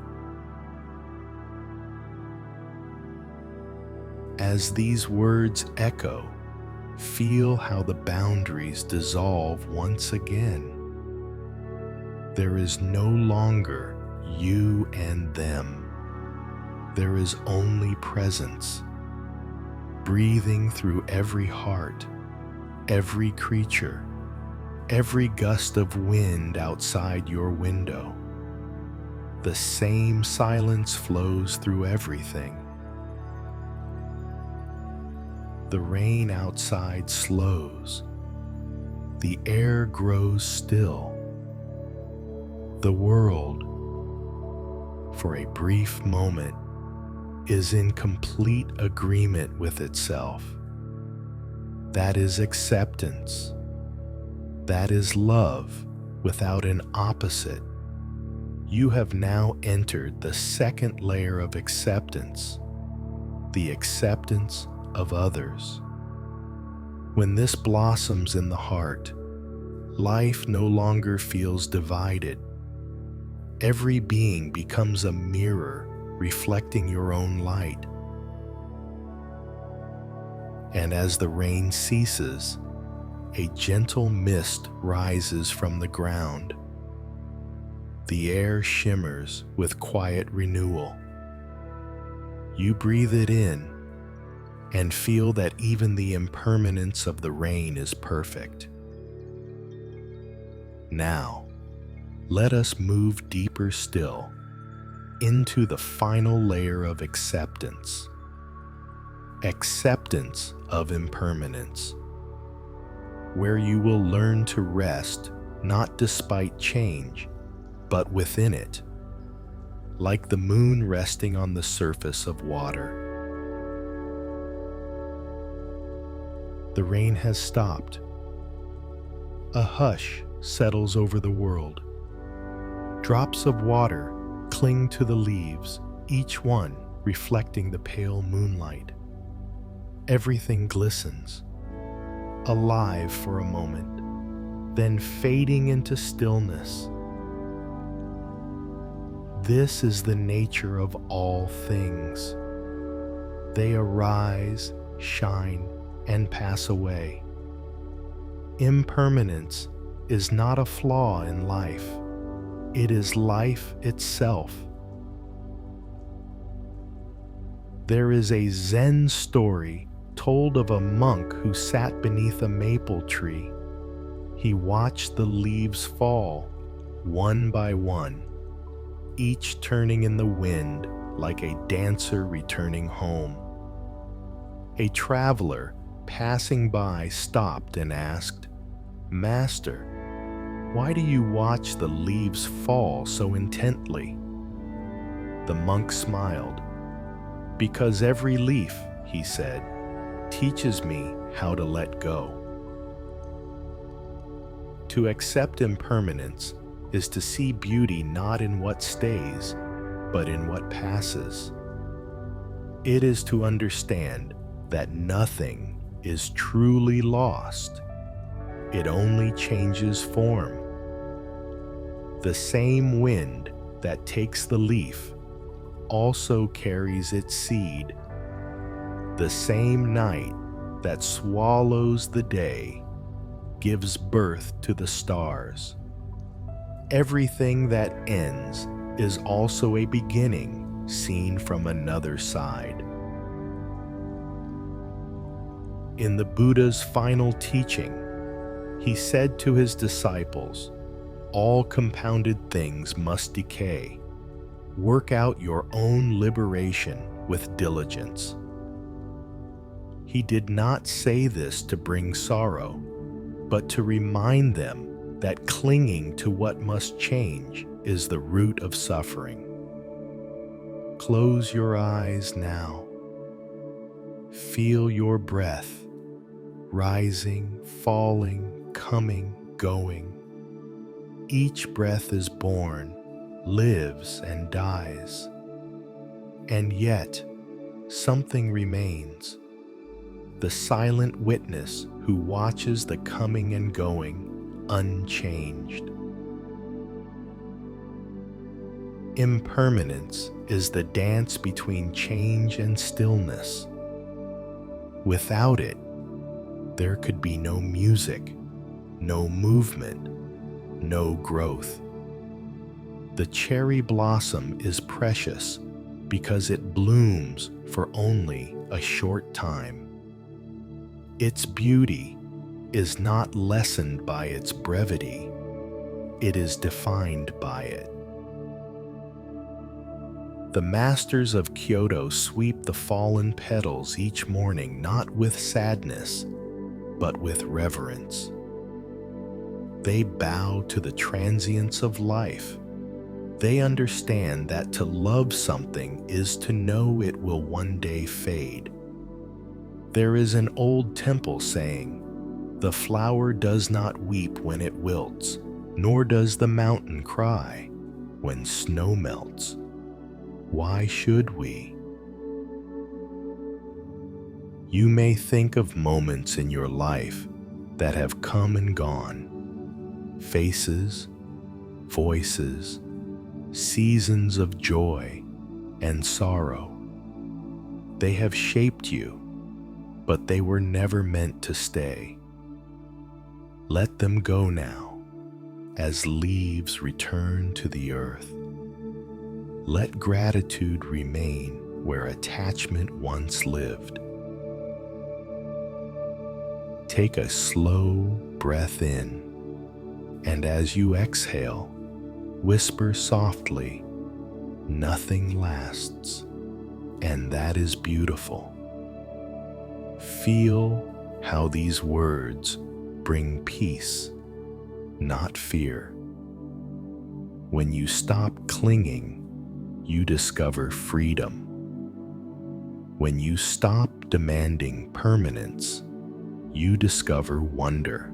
As these words echo, feel how the boundaries dissolve once again. There is no longer you and them. There is only presence, breathing through every heart, every creature, every gust of wind outside your window. The same silence flows through everything. The rain outside slows. The air grows still. The world, for a brief moment, is in complete agreement with itself. That is acceptance. That is love without an opposite. You have now entered the second layer of acceptance, the acceptance of others. When this blossoms in the heart, life no longer feels divided. Every being becomes a mirror reflecting your own light. And as the rain ceases, a gentle mist rises from the ground. The air shimmers with quiet renewal. You breathe it in and feel that even the impermanence of the rain is perfect. Now, let us move deeper still into the final layer of acceptance. Acceptance of impermanence, where you will learn to rest not despite change, but within it, like the moon resting on the surface of water. The rain has stopped. A hush settles over the world. Drops of water cling to the leaves, each one reflecting the pale moonlight. Everything glistens, alive for a moment, then fading into stillness. This is the nature of all things. They arise, shine, and pass away. Impermanence is not a flaw in life. It is life itself. There is a Zen story told of a monk who sat beneath a maple tree. He watched the leaves fall, one by one, each turning in the wind like a dancer returning home. A traveler passing by stopped and asked, "Master, why do you watch the leaves fall so intently?" The monk smiled. "Because every leaf," he said, "teaches me how to let go." To accept impermanence is to see beauty not in what stays, but in what passes. It is to understand that nothing is truly lost. It only changes form. The same wind that takes the leaf also carries its seed. The same night that swallows the day gives birth to the stars. Everything that ends is also a beginning seen from another side. In the Buddha's final teaching, he said to his disciples, "All compounded things must decay. Work out your own liberation with diligence." He did not say this to bring sorrow, but to remind them that clinging to what must change is the root of suffering. Close your eyes now. Feel your breath, rising, falling, coming, going. Each breath is born, lives, and dies. And yet, something remains. The silent witness who watches the coming and going unchanged. Impermanence is the dance between change and stillness. Without it, there could be no music, no movement, no growth. The cherry blossom is precious because it blooms for only a short time. Its beauty is not lessened by its brevity, it is defined by it. The masters of Kyoto sweep the fallen petals each morning not with sadness, but with reverence. They bow to the transience of life. They understand that to love something is to know it will one day fade. There is an old temple saying, "The flower does not weep when it wilts, nor does the mountain cry when snow melts." Why should we? You may think of moments in your life that have come and gone, faces, voices, seasons of joy and sorrow. They have shaped you, but they were never meant to stay. Let them go now, as leaves return to the earth. Let gratitude remain where attachment once lived. Take a slow breath in, and as you exhale, whisper softly, "Nothing lasts," and that is beautiful. Feel how these words bring peace, not fear. When you stop clinging, you discover freedom. When you stop demanding permanence, you discover wonder.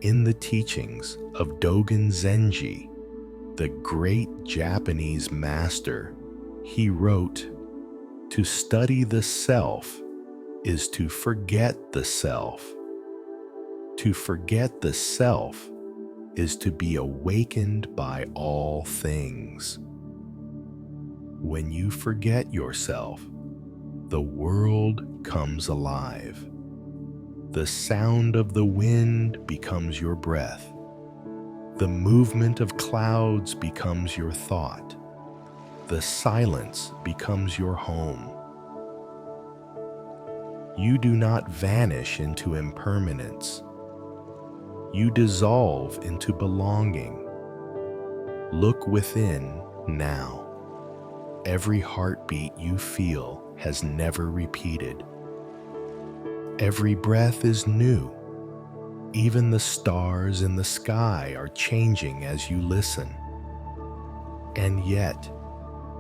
In the teachings of Dogen Zenji, the great Japanese master, he wrote, "To study the self is to forget the self. To forget the self is to be awakened by all things." When you forget yourself, the world comes alive. The sound of the wind becomes your breath. The movement of clouds becomes your thought. The silence becomes your home. You do not vanish into impermanence. You dissolve into belonging. Look within now. Every heartbeat you feel has never repeated. Every breath is new. Even the stars in the sky are changing as you listen. And yet,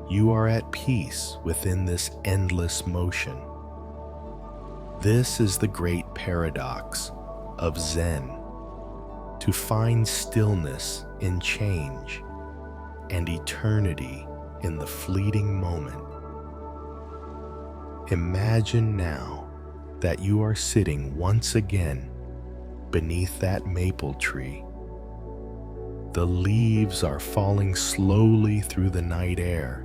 you are at peace within this endless motion. This is the great paradox of Zen, to find stillness in change and eternity in the fleeting moment. Imagine now that you are sitting once again beneath that maple tree. The leaves are falling slowly through the night air.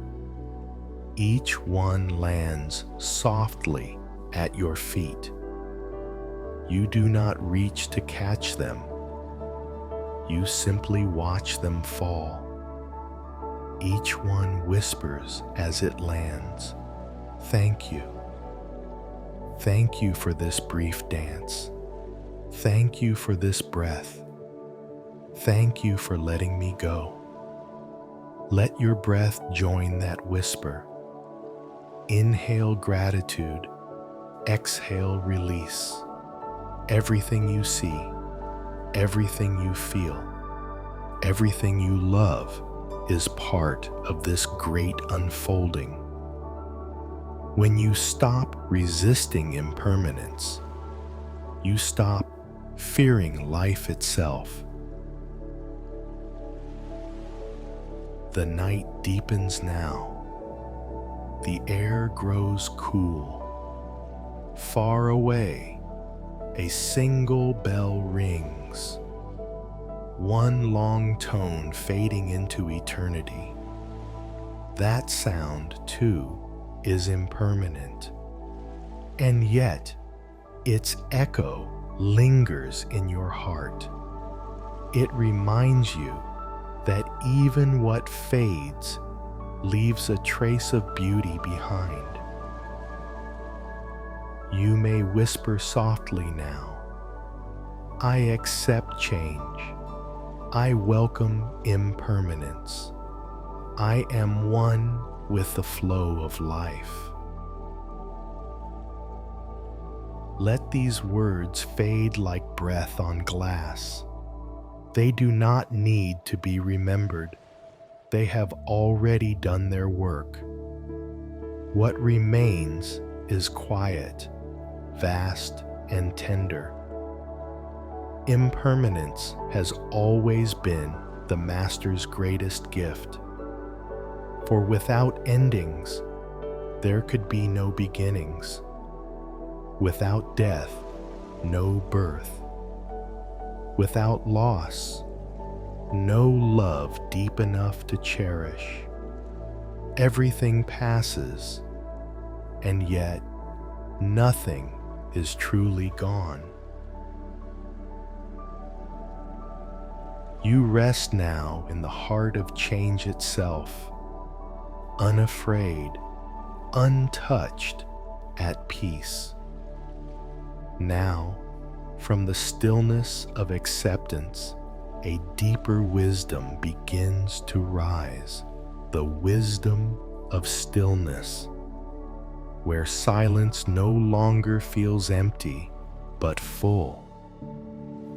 Each one lands softly at your feet. You do not reach to catch them. You simply watch them fall. Each one whispers as it lands, "Thank you. Thank you for this brief dance. Thank you for this breath. Thank you for letting me go." Let your breath join that whisper. Inhale gratitude, exhale release. Everything you see, everything you feel, everything you love is part of this great unfolding. When you stop resisting impermanence, you stop fearing life itself. The night deepens now. The air grows cool. Far away, a single bell rings, one long tone fading into eternity. That sound, too, is impermanent, and yet its echo lingers in your heart. It reminds you that even what fades leaves a trace of beauty behind. You may whisper softly now, "I accept change. I welcome impermanence. I am one with the flow of life." Let these words fade like breath on glass. They do not need to be remembered. They have already done their work. What remains is quiet, vast, and tender. Impermanence has always been the Master's greatest gift. For without endings, there could be no beginnings. Without death, no birth. Without loss, no love deep enough to cherish. Everything passes, and yet nothing is truly gone. You rest now in the heart of change itself, unafraid, untouched, at peace. Now, from the stillness of acceptance, a deeper wisdom begins to rise, the wisdom of stillness, where silence no longer feels empty, but full,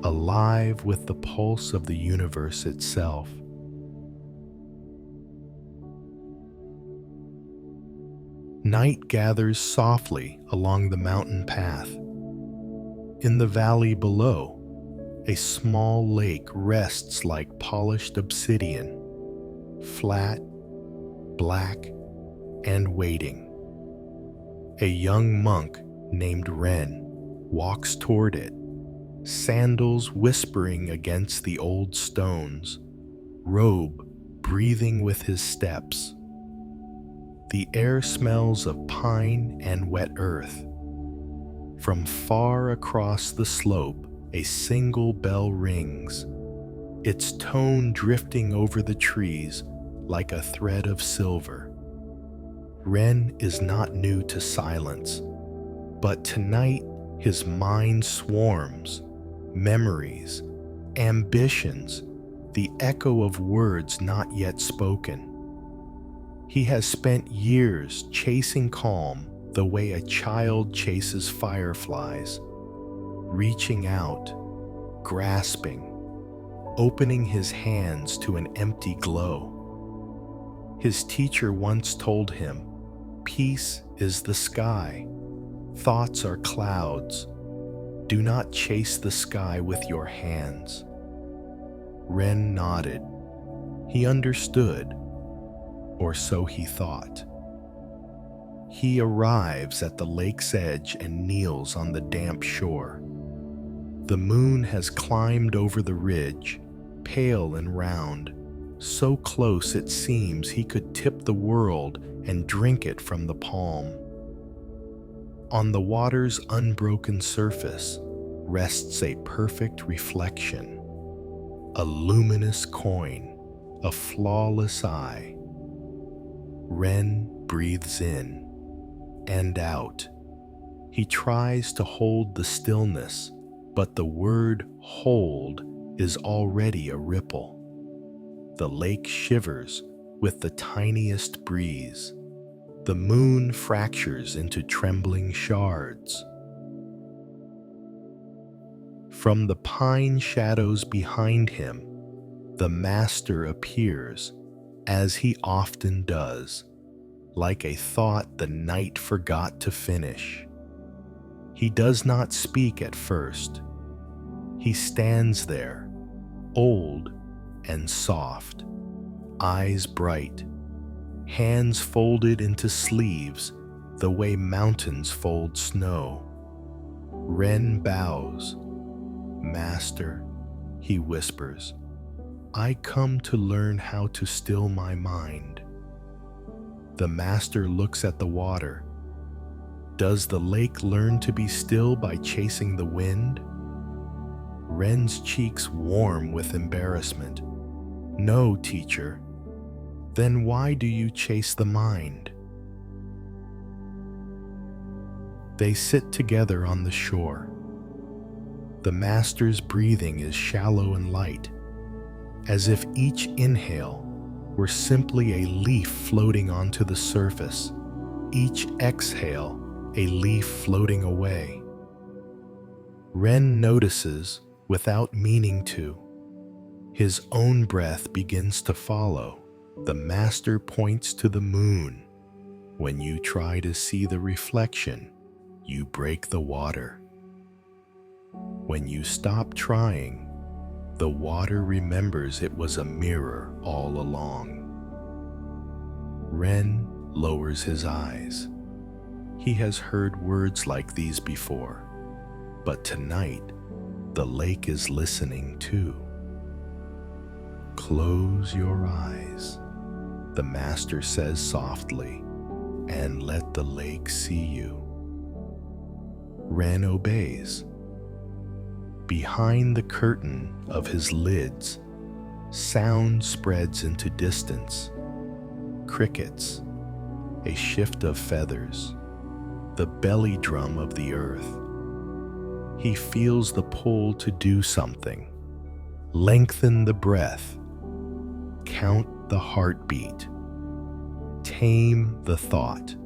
alive with the pulse of the universe itself. Night gathers softly along the mountain path. In the valley below, a small lake rests like polished obsidian, flat, black, and waiting. A young monk named Ren walks toward it, sandals whispering against the old stones, robe breathing with his steps. The air smells of pine and wet earth. From far across the slope, a single bell rings, its tone drifting over the trees like a thread of silver. Ren is not new to silence, but tonight his mind swarms, memories, ambitions, the echo of words not yet spoken. He has spent years chasing calm the way a child chases fireflies, reaching out, grasping, opening his hands to an empty glow. His teacher once told him, "Peace is the sky. Thoughts are clouds. Do not chase the sky with your hands." Ren nodded. He understood, or so he thought. He arrives at the lake's edge and kneels on the damp shore. The moon has climbed over the ridge, pale and round, so close it seems he could tip the world and drink it from the palm. On the water's unbroken surface rests a perfect reflection, a luminous coin, a flawless eye. Ren breathes in and out. He tries to hold the stillness, but the word hold is already a ripple. The lake shivers with the tiniest breeze. The moon fractures into trembling shards. From the pine shadows behind him, the master appears, as he often does, like a thought the night forgot to finish. He does not speak at first. He stands there, old and soft, eyes bright, hands folded into sleeves the way mountains fold snow. Ren bows. "Master," he whispers, "I come to learn how to still my mind." The master looks at the water. Does the lake learn to be still by chasing the wind? Ren's cheeks warm with embarrassment. "No, teacher." "Then why do you chase the mind?" They sit together on the shore. The master's breathing is shallow and light, as if each inhale were simply a leaf floating onto the surface, each exhale a leaf floating away. Ren notices, without meaning to. His own breath begins to follow. The master points to the moon. When you try to see the reflection, you break the water. When you stop trying, the water remembers it was a mirror all along. Ren lowers his eyes. He has heard words like these before, but tonight, the lake is listening too. "Close your eyes," the master says softly, "and let the lake see you." Ren obeys. Behind the curtain of his lids, sound spreads into distance. Crickets, a shift of feathers, the belly drum of the earth. He feels the pull to do something. Lengthen the breath. Count the heartbeat. Tame the thought.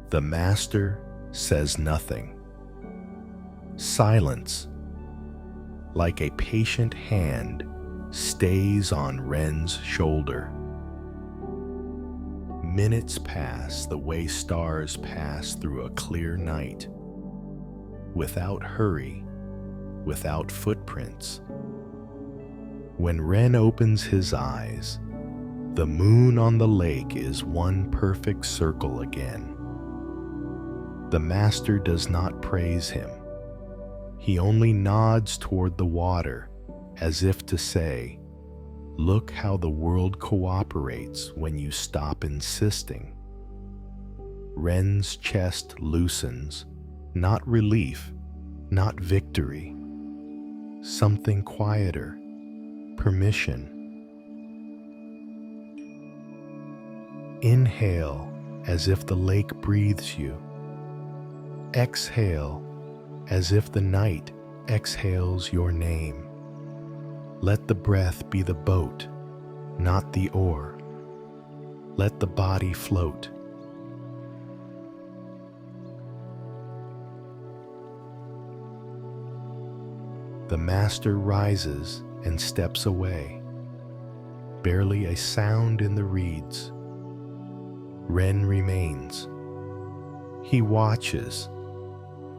The master says nothing. Silence, like a patient hand, stays on Ren's shoulder. Minutes pass the way stars pass through a clear night. Without hurry, without footprints. When Ren opens his eyes, the moon on the lake is one perfect circle again. The master does not praise him. He only nods toward the water, as if to say, "Look how the world cooperates when you stop insisting." Ren's chest loosens, not relief, not victory. Something quieter, permission. Inhale as if the lake breathes you. Exhale as if the night exhales your name. Let the breath be the boat, not the oar. Let the body float. The master rises and steps away. Barely a sound in the reeds. Ren remains. He watches,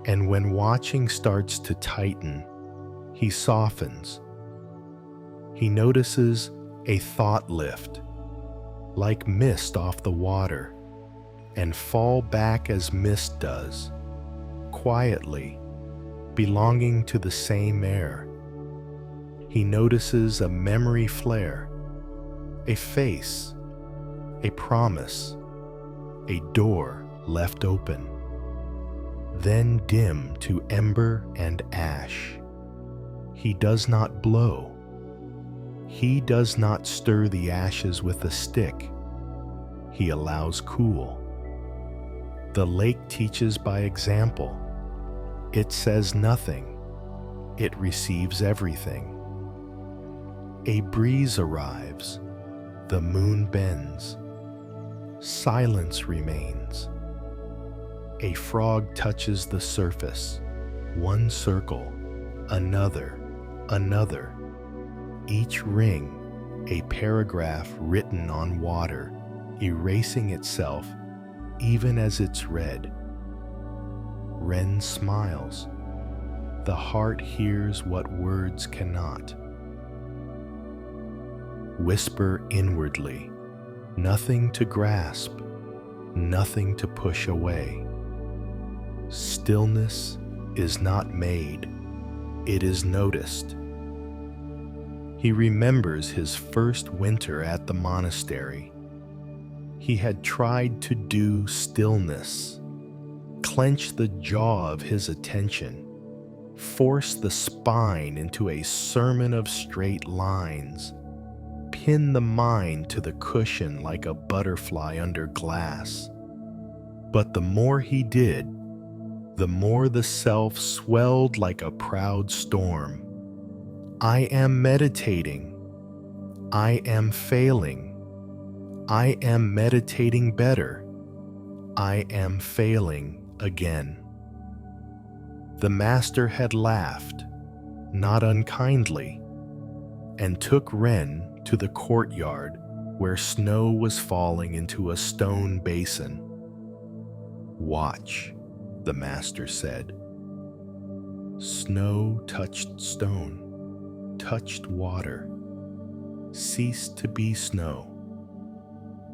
and when watching starts to tighten, he softens. He notices a thought lift, like mist off the water, and fall back as mist does, quietly, belonging to the same air. He notices a memory flare, a face, a promise, a door left open, then dim to ember and ash. He does not blow. He does not stir the ashes with a stick. He allows cool. The lake teaches by example. It says nothing. It receives everything. A breeze arrives. The moon bends. Silence remains. A frog touches the surface. One circle, another, another. Each ring, a paragraph written on water, erasing itself even as it's read. Wren smiles. The heart hears what words cannot. Whisper inwardly, nothing to grasp, nothing to push away. Stillness is not made, it is noticed. He remembers his first winter at the monastery. He had tried to do stillness, clench the jaw of his attention, force the spine into a sermon of straight lines, pin the mind to the cushion like a butterfly under glass. But the more he did, the more the self swelled like a proud storm. I am meditating. I am failing. I am meditating better. I am failing again. The master had laughed, not unkindly, and took Wren to the courtyard where snow was falling into a stone basin. Watch, the master said. Snow touched stone, touched water, ceased to be snow,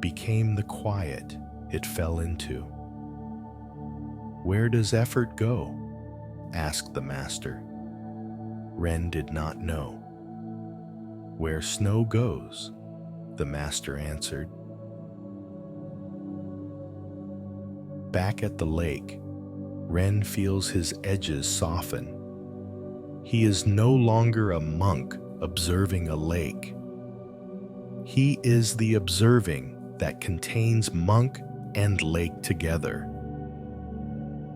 became the quiet it fell into. Where does effort go? Asked the master. Wren did not know. Where snow goes, the master answered. Back at the lake, Wren feels his edges soften. He is no longer a monk observing a lake. He is the observing that contains monk and lake together.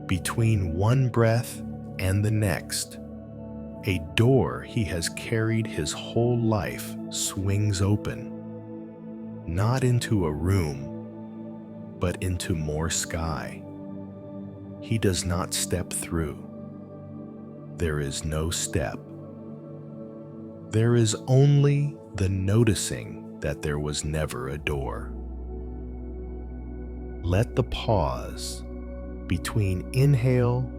Between one breath and the next, a door he has carried his whole life swings open, not into a room, but into more sky. He does not step through. There is no step. There is only the noticing that there was never a door. Let the pause between inhale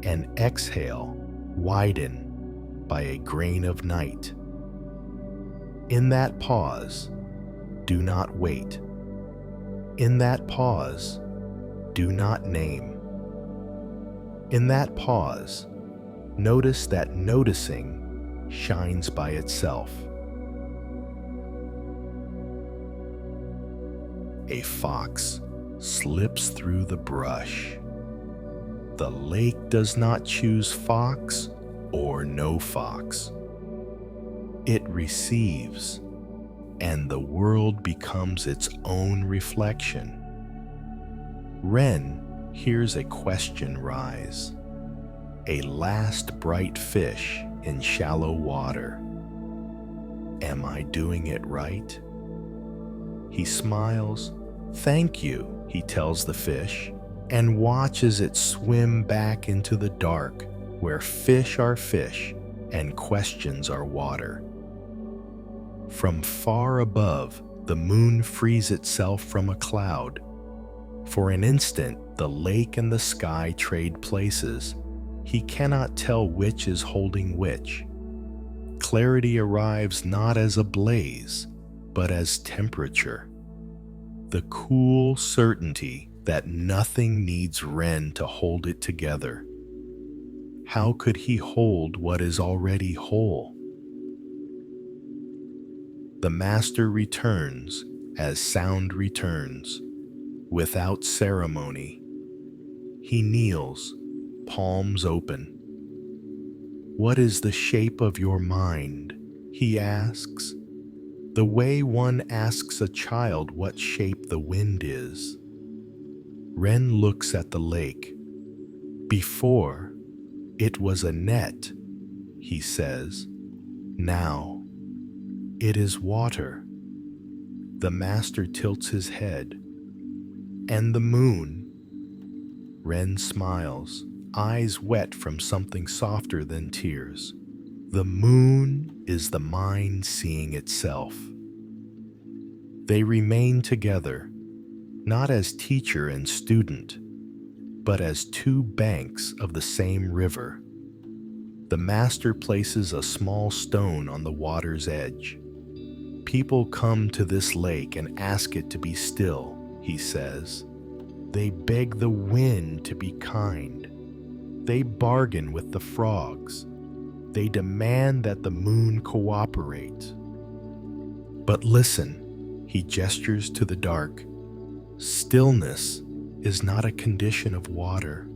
and exhale widen by a grain of night. In that pause, do not wait. In that pause, do not name. In that pause, notice that noticing shines by itself. A fox slips through the brush. The lake does not choose fox or no fox. It receives, and the world becomes its own reflection. Wren hears a question rise, a last bright fish in shallow water. Am I doing it right? He smiles. Thank you, he tells the fish, and watches it swim back into the dark where fish are fish and questions are water. From far above, the moon frees itself from a cloud. For an instant, the lake and the sky trade places. He cannot tell which is holding which. Clarity arrives not as a blaze, but as temperature. The cool certainty that nothing needs Ren to hold it together. How could he hold what is already whole? The master returns as sound returns, without ceremony. He kneels, palms open. What is the shape of your mind? He asks, the way one asks a child what shape the wind is. Ren looks at the lake. Before, it was a net, he says. Now, it is water. The master tilts his head. And the moon? Ren smiles, eyes wet from something softer than tears. The moon is the mind seeing itself. They remain together, not as teacher and student, but as two banks of the same river. The master places a small stone on the water's edge. People come to this lake and ask it to be still, he says. They beg the wind to be kind. They bargain with the frogs. They demand that the moon cooperate. But listen, he gestures to the dark. Stillness is not a condition of water.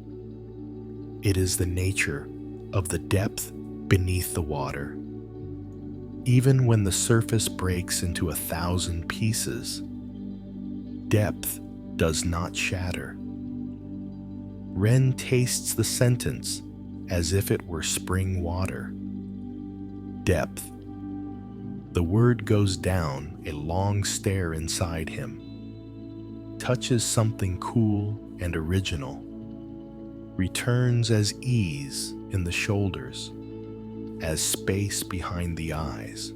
It is the nature of the depth beneath the water. Even when the surface breaks into 1,000 pieces, depth does not shatter. Ren tastes the sentence as if it were spring water. Depth. The word goes down a long stair inside him, touches something cool and original, returns as ease in the shoulders, as space behind the eyes.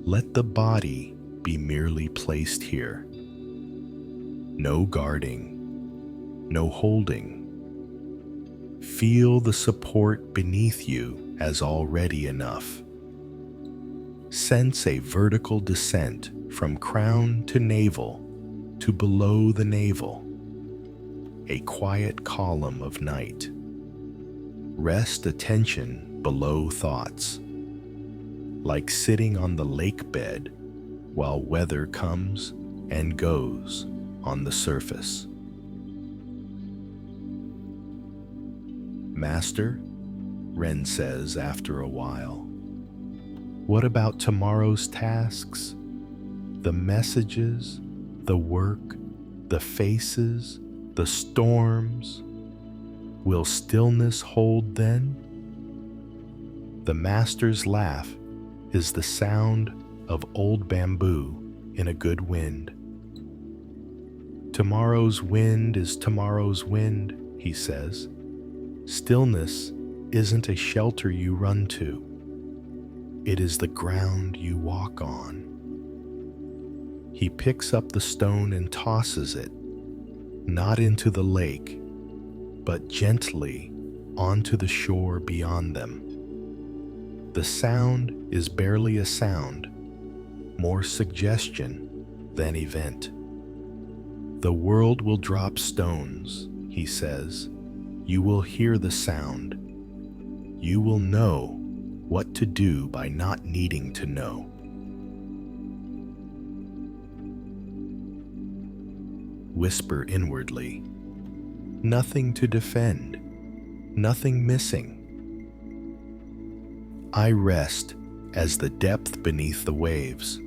Let the body be merely placed here. No guarding, no holding. Feel the support beneath you as already enough. Sense a vertical descent from crown to navel to below the navel, a quiet column of night. Rest attention below thoughts, like sitting on the lake bed while weather comes and goes on the surface. Master, Ren says after a while, what about tomorrow's tasks? The messages, the work, the faces, the storms? Will stillness hold then? The master's laugh is the sound of old bamboo in a good wind. Tomorrow's wind is tomorrow's wind, he says. Stillness isn't a shelter you run to. It is the ground you walk on. He picks up the stone and tosses it, not into the lake, but gently onto the shore beyond them. The sound is barely a sound, more suggestion than event. The world will drop stones, he says. You will hear the sound. You will know what to do by not needing to know. Whisper inwardly. Nothing to defend. Nothing missing. I rest as the depth beneath the waves.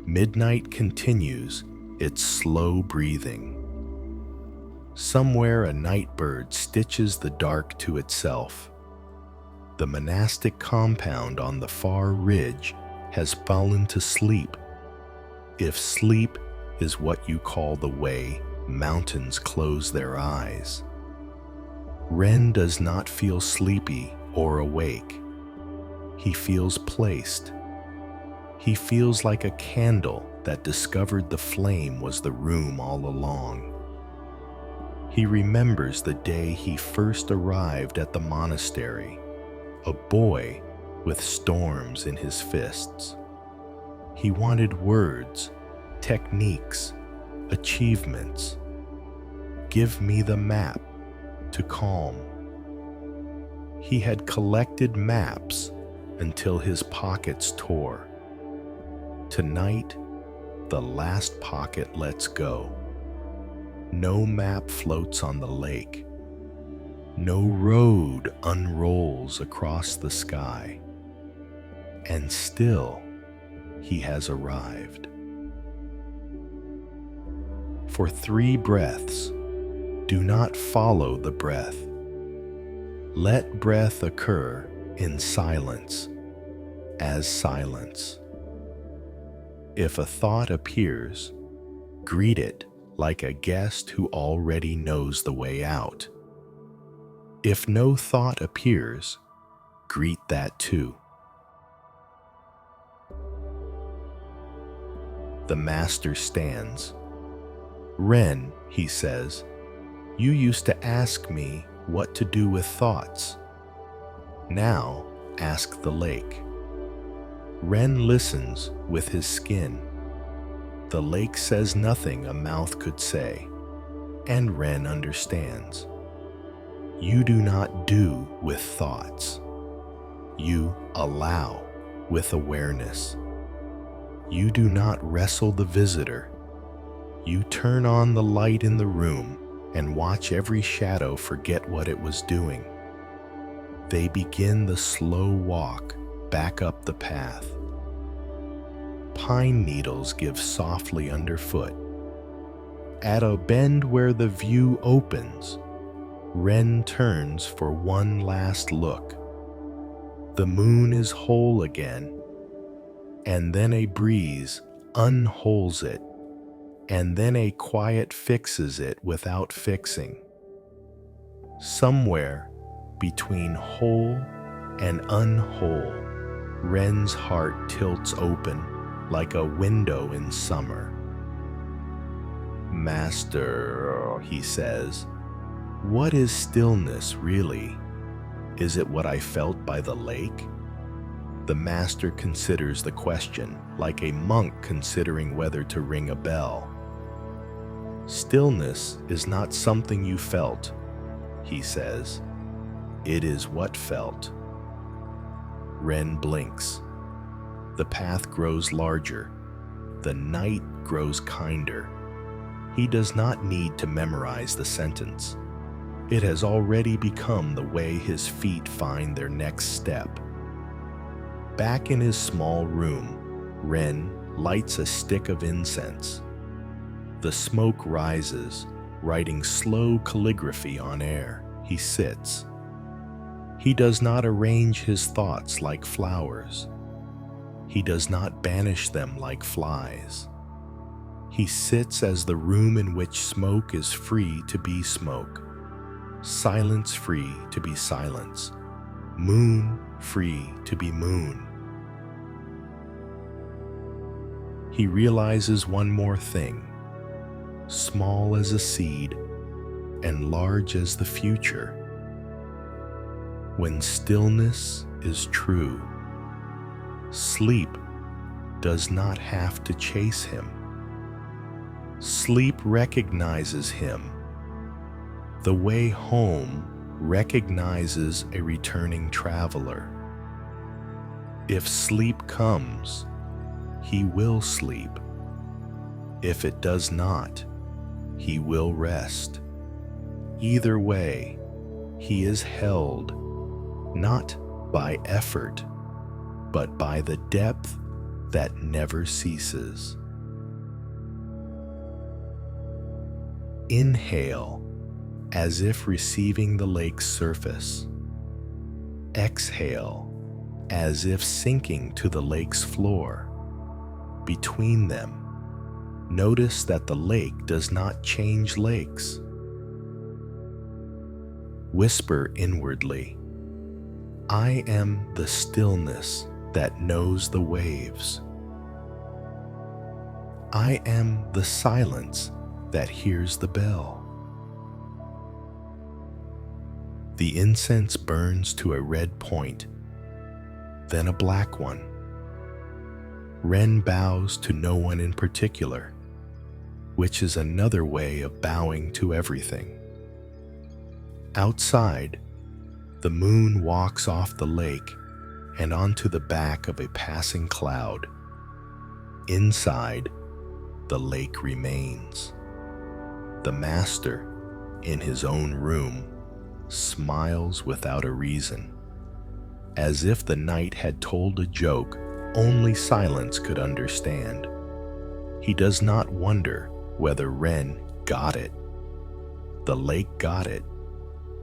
Midnight continues its slow breathing. Somewhere a night bird stitches the dark to itself. The monastic compound on the far ridge has fallen to sleep. If sleep is what you call the way mountains close their eyes. Ren does not feel sleepy or awake. He feels placed. He feels like a candle that discovered the flame was the room all along. He remembers the day he first arrived at the monastery, a boy with storms in his fists. He wanted words, techniques, achievements. Give me the map to calm. He had collected maps until his pockets tore. Tonight, the last pocket lets go. No map floats on the lake. No road unrolls across the sky. And still, he has arrived. For 3 breaths, do not follow the breath. Let breath occur in silence, as silence. If a thought appears, greet it like a guest who already knows the way out. If no thought appears, greet that too. The master stands. Ren, he says, you used to ask me what to do with thoughts. Now ask the lake. Ren listens with his skin. The lake says nothing a mouth could say, and Ren understands. You do not do with thoughts. You allow with awareness. You do not wrestle the visitor. You turn on the light in the room and watch every shadow forget what it was doing. They begin the slow walk back up the path. Pine needles give softly underfoot. At a bend where the view opens, Ren turns for one last look. The moon is whole again, and then a breeze unholes it, and then a quiet fixes it without fixing. Somewhere between whole and unwhole, Ren's heart tilts open like a window in summer. Master, he says, what is stillness really? Is it what I felt by the lake? The master considers the question like a monk considering whether to ring a bell. Stillness is not something you felt, he says. It is what felt. Ren blinks. The path grows larger. The night grows kinder. He does not need to memorize the sentence. It has already become the way his feet find their next step. Back in his small room, Ren lights a stick of incense. The smoke rises, writing slow calligraphy on air. He sits. He does not arrange his thoughts like flowers. He does not banish them like flies. He sits as the room in which smoke is free to be smoke, silence free to be silence, moon free to be moon. He realizes one more thing, small as a seed and large as the future. When stillness is true, sleep does not have to chase him. Sleep recognizes him. The way home recognizes a returning traveler. If sleep comes, he will sleep. If it does not, he will rest. Either way, he is held, not by effort, but by the depth that never ceases. Inhale, as if receiving the lake's surface. Exhale, as if sinking to the lake's floor. Between them, notice that the lake does not change lakes. Whisper inwardly, I am the stillness that knows the waves. I am the silence that hears the bell. The incense burns to a red point, then a black one. Ren bows to no one in particular, which is another way of bowing to everything. Outside, the moon walks off the lake and onto the back of a passing cloud. Inside, the lake remains. The master, in his own room, smiles without a reason, as if the night had told a joke only silence could understand. He does not wonder whether Ren got it. The lake got it.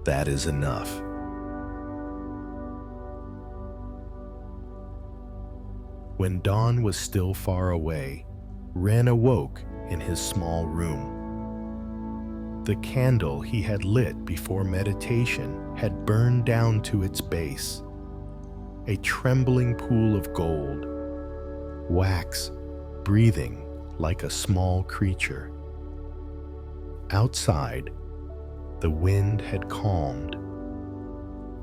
That is enough. When dawn was still far away, Ren awoke in his small room. The candle he had lit before meditation had burned down to its base, a trembling pool of gold, wax breathing like a small creature. Outside, the wind had calmed.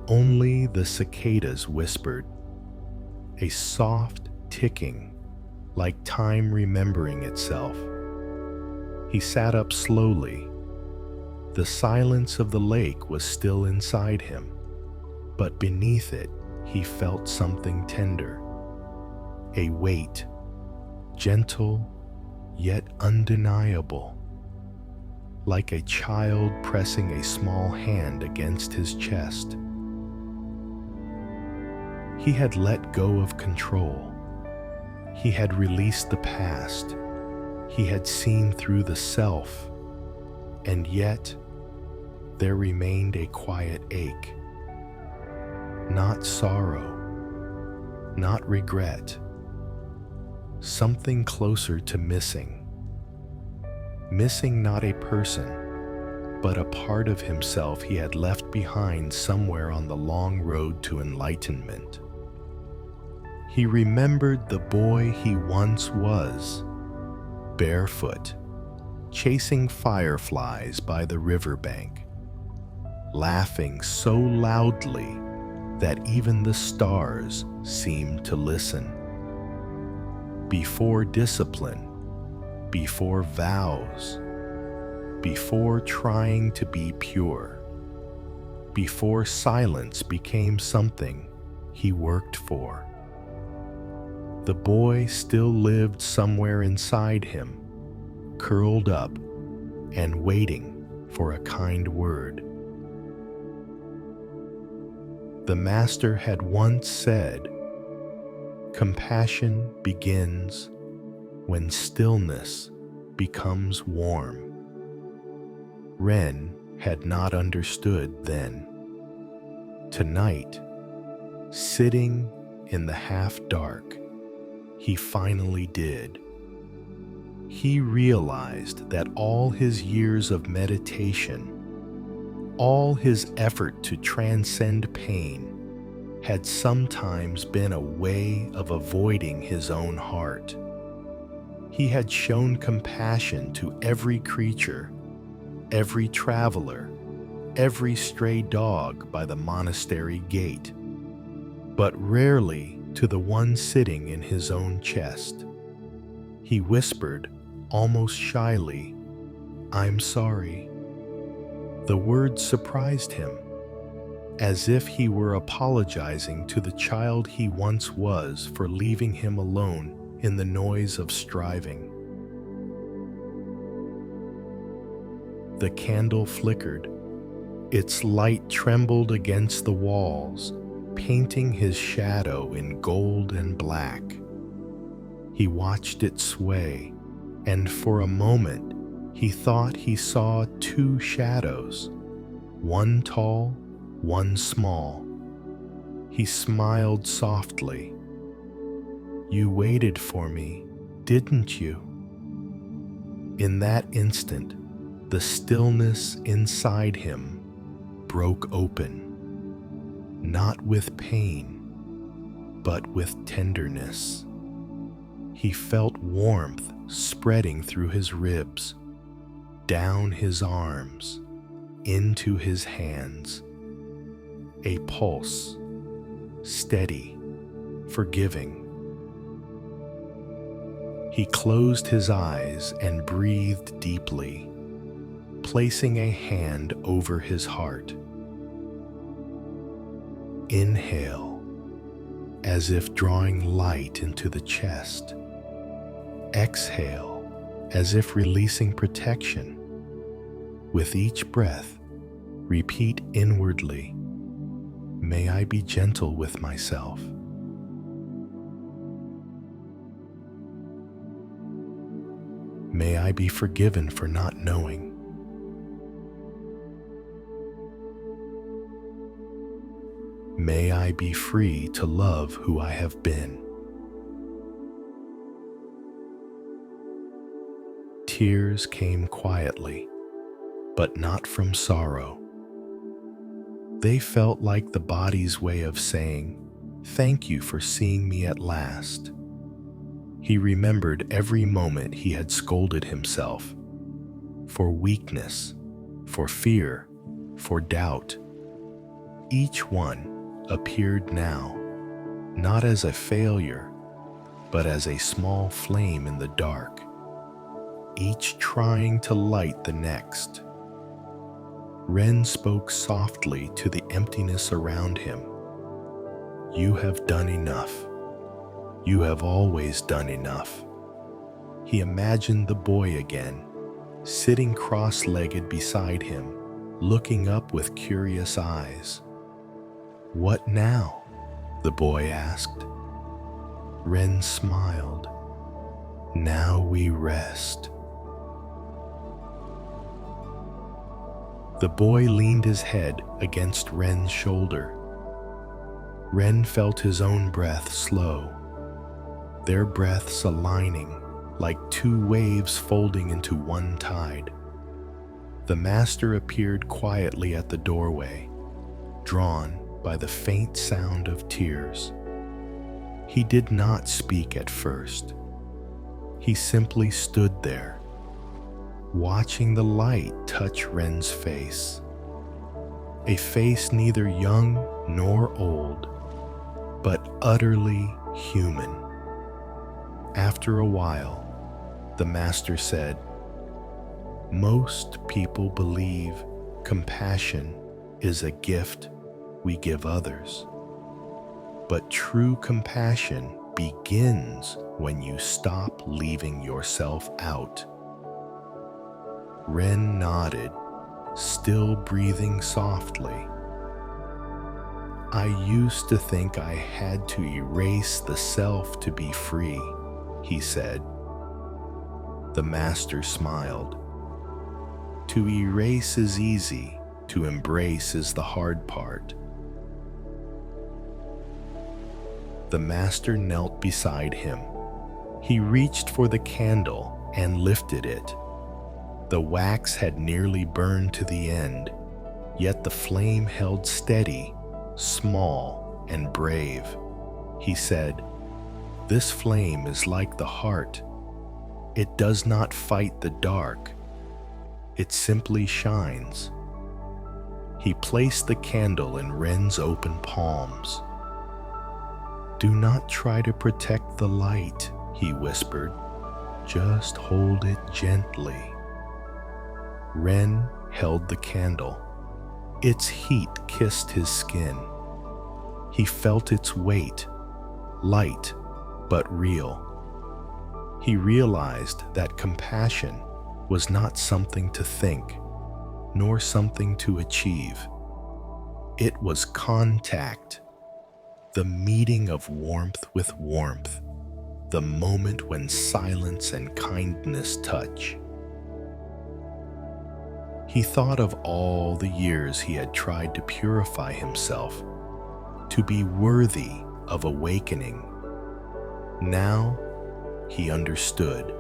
Only the cicadas whispered, a soft ticking, like time remembering itself. He sat up slowly. The silence of the lake was still inside him, but beneath it he felt something tender, a weight, gentle yet undeniable, like a child pressing a small hand against his chest. He had let go of control. He had released the past. He had seen through the self, and yet there remained a quiet ache. Not sorrow, not regret, something closer to missing. Missing not a person, but a part of himself he had left behind somewhere on the long road to enlightenment. He remembered the boy he once was, barefoot, chasing fireflies by the riverbank, laughing so loudly that even the stars seemed to listen. Before discipline, before vows, before trying to be pure, before silence became something he worked for. The boy still lived somewhere inside him, curled up and waiting for a kind word. The master had once said, "Compassion begins when stillness becomes warm." Ren had not understood then. Tonight, sitting in the half-dark, he finally did. He realized that all his years of meditation, all his effort to transcend pain, had sometimes been a way of avoiding his own heart. He had shown compassion to every creature, every traveler, every stray dog by the monastery gate, but rarely to the one sitting in his own chest. He whispered, almost shyly, "I'm sorry." The words surprised him, as if he were apologizing to the child he once was for leaving him alone in the noise of striving. The candle flickered. Its light trembled against the walls, painting his shadow in gold and black. He watched it sway, and for a moment he thought he saw two shadows, one tall, one small. He smiled softly. "You waited for me, didn't you?" In that instant, the stillness inside him broke open, not with pain, but with tenderness. He felt warmth spreading through his ribs, down his arms, into his hands. A pulse, steady, forgiving. He closed his eyes and breathed deeply, placing a hand over his heart. Inhale, as if drawing light into the chest. Exhale, as if releasing protection. With each breath, repeat inwardly, "May I be gentle with myself." May I be forgiven for not knowing. May I be free to love who I have been. Tears came quietly, but not from sorrow. They felt like the body's way of saying, "Thank you for seeing me at last." He remembered every moment he had scolded himself for weakness, for fear, for doubt. Each one appeared now, not as a failure, but as a small flame in the dark, each trying to light the next. Ren spoke softly to the emptiness around him. "You have done enough. You have always done enough." He imagined the boy again, sitting cross-legged beside him, looking up with curious eyes. "What now?" the boy asked. Ren smiled. "Now we rest." The boy leaned his head against Ren's shoulder. Ren felt his own breath slow, their breaths aligning like two waves folding into one tide. The master appeared quietly at the doorway, drawn by the faint sound of tears. He did not speak at first. He simply stood there, watching the light touch Ren's face. A face neither young nor old, but utterly human. After a while, the master said, "Most people believe compassion is a gift we give others. But true compassion begins when you stop leaving yourself out." Ren nodded, still breathing softly. "I used to think I had to erase the self to be free," he said. The master smiled. "To erase is easy, to embrace is the hard part." The master knelt beside him. He reached for the candle and lifted it. The wax had nearly burned to the end, yet the flame held steady, small and brave. He said, "This flame is like the heart. It does not fight the dark. It simply shines." He placed the candle in Ren's open palms. "Do not try to protect the light," he whispered. "Just hold it gently." Ren held the candle. Its heat kissed his skin. He felt its weight, light but real. He realized that compassion was not something to think, nor something to achieve. It was contact, the meeting of warmth with warmth, the moment when silence and kindness touch. He thought of all the years he had tried to purify himself, to be worthy of awakening. Now he understood.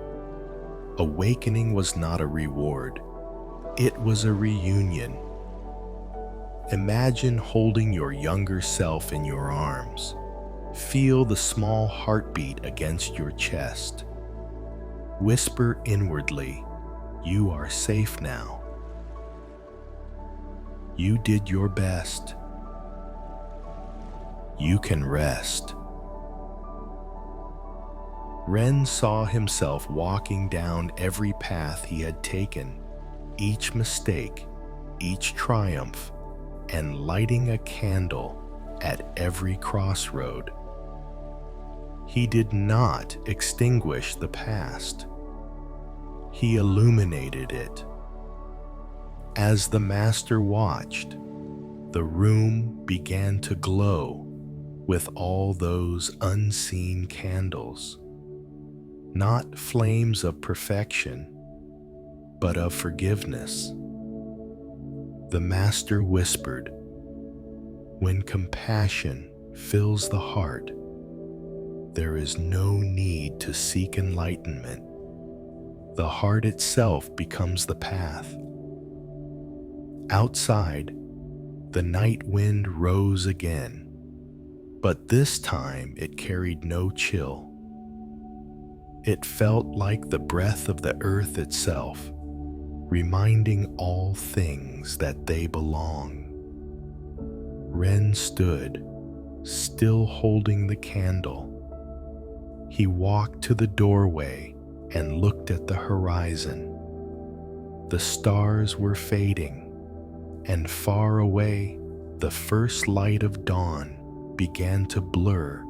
Awakening was not a reward. It was a reunion. Imagine holding your younger self in your arms. Feel the small heartbeat against your chest. Whisper inwardly, "You are safe now. You did your best. You can rest." Ren saw himself walking down every path he had taken, each mistake, each triumph, and lighting a candle at every crossroad. He did not extinguish the past. He illuminated it. As the master watched, the room began to glow with all those unseen candles, not flames of perfection, but of forgiveness. The master whispered, "When compassion fills the heart, there is no need to seek enlightenment. The heart itself becomes the path." Outside, the night wind rose again, but this time it carried no chill. It felt like the breath of the earth itself, reminding all things that they belong. Ren stood, still holding the candle. He walked to the doorway and looked at the horizon. The stars were fading, and far away, the first light of dawn began to blur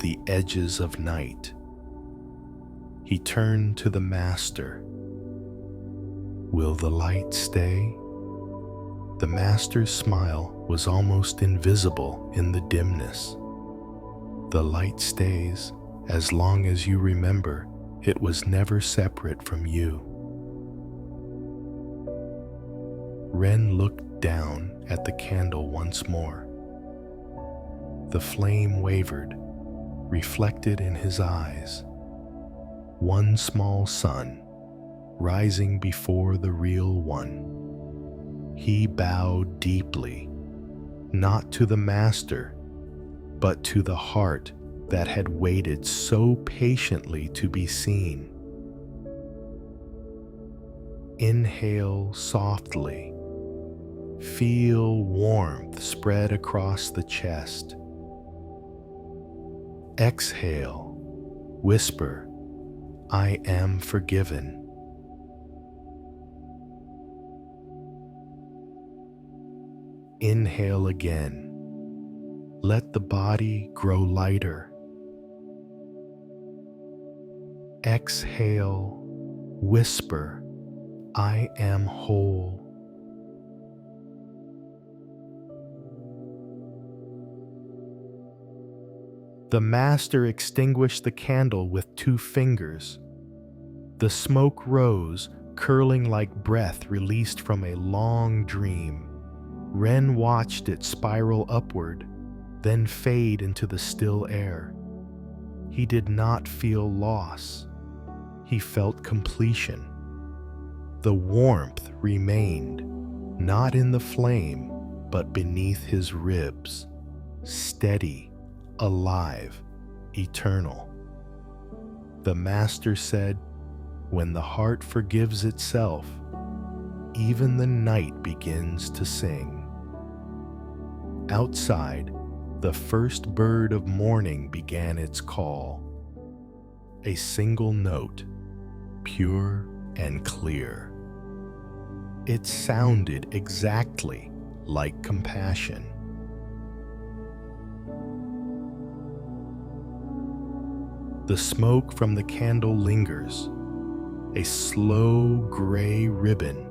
the edges of night. He turned to the master. "Will the light stay?" The master's smile was almost invisible in the dimness. "The light stays as long as you remember it was never separate from you." Ren looked down at the candle once more. The flame wavered, reflected in his eyes. One small sun, rising before the real one. He bowed deeply, not to the master, but to the heart that had waited so patiently to be seen. Inhale softly. Feel warmth spread across the chest. Exhale. Whisper, "I am forgiven." Inhale again. Let the body grow lighter. Exhale. Whisper, "I am whole." The master extinguished the candle with 2 fingers. The smoke rose, curling like breath released from a long dream. Ren watched it spiral upward, then fade into the still air. He did not feel loss. He felt completion. The warmth remained, not in the flame, but beneath his ribs, steady, alive, eternal. The master said, "When the heart forgives itself, even the night begins to sing." Outside, the first bird of morning began its call. A single note, pure and clear. It sounded exactly like compassion. The smoke from the candle lingers, a slow gray ribbon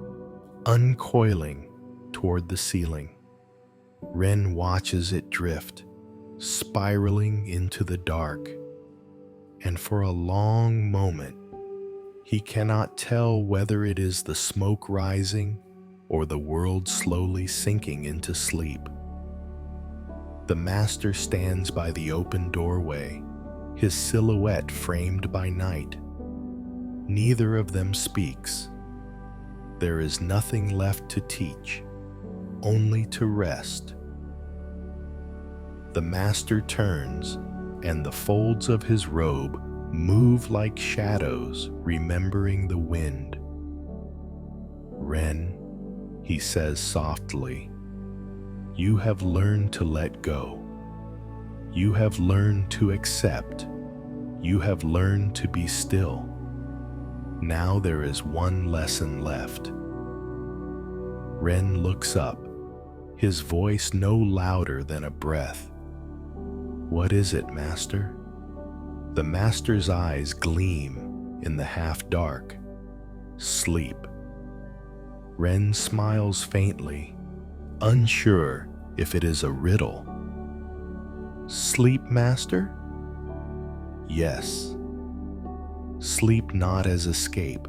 uncoiling toward the ceiling. Ren watches it drift, spiraling into the dark, and for a long moment, he cannot tell whether it is the smoke rising or the world slowly sinking into sleep. The master stands by the open doorway, his silhouette framed by night. Neither of them speaks. There is nothing left to teach, only to rest. The master turns, and the folds of his robe move like shadows, remembering the wind. "Ren," he says softly, "you have learned to let go. You have learned to accept. You have learned to be still. Now there is one lesson left. Ren looks up, his voice no louder than a breath. What is it, Master? The Master's eyes gleam in the half-dark. Sleep. Ren smiles faintly, unsure if it is a riddle. Sleep, Master? Yes. Sleep not as escape,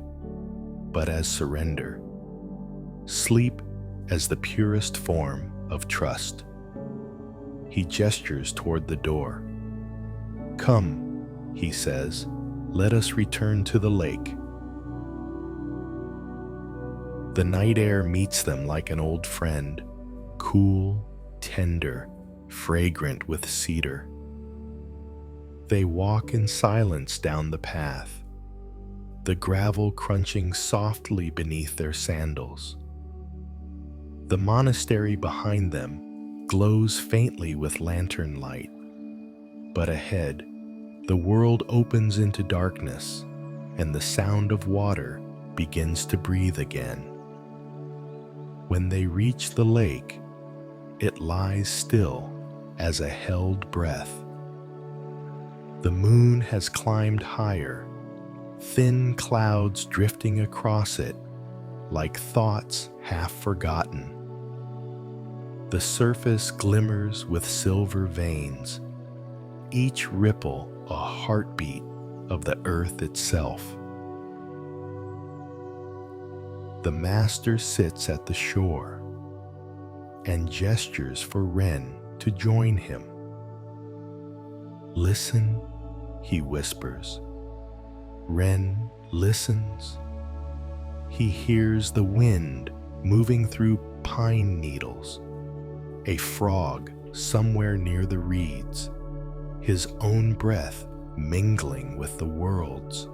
but as surrender. Sleep as the purest form of trust. He gestures toward the door. Come, he says, let us return to the lake. The night air meets them like an old friend, cool, tender, fragrant with cedar. They walk in silence down the path, the gravel crunching softly beneath their sandals. The monastery behind them glows faintly with lantern light, but ahead, the world opens into darkness, and the sound of water begins to breathe again. When they reach the lake, it lies still as a held breath. The moon has climbed higher, thin clouds drifting across it like thoughts half forgotten. The surface glimmers with silver veins, each ripple a heartbeat of the earth itself. The Master sits at the shore and gestures for Ren to join him. Listen, he whispers. Ren listens. He hears the wind moving through pine needles, a frog somewhere near the reeds, his own breath mingling with the world's.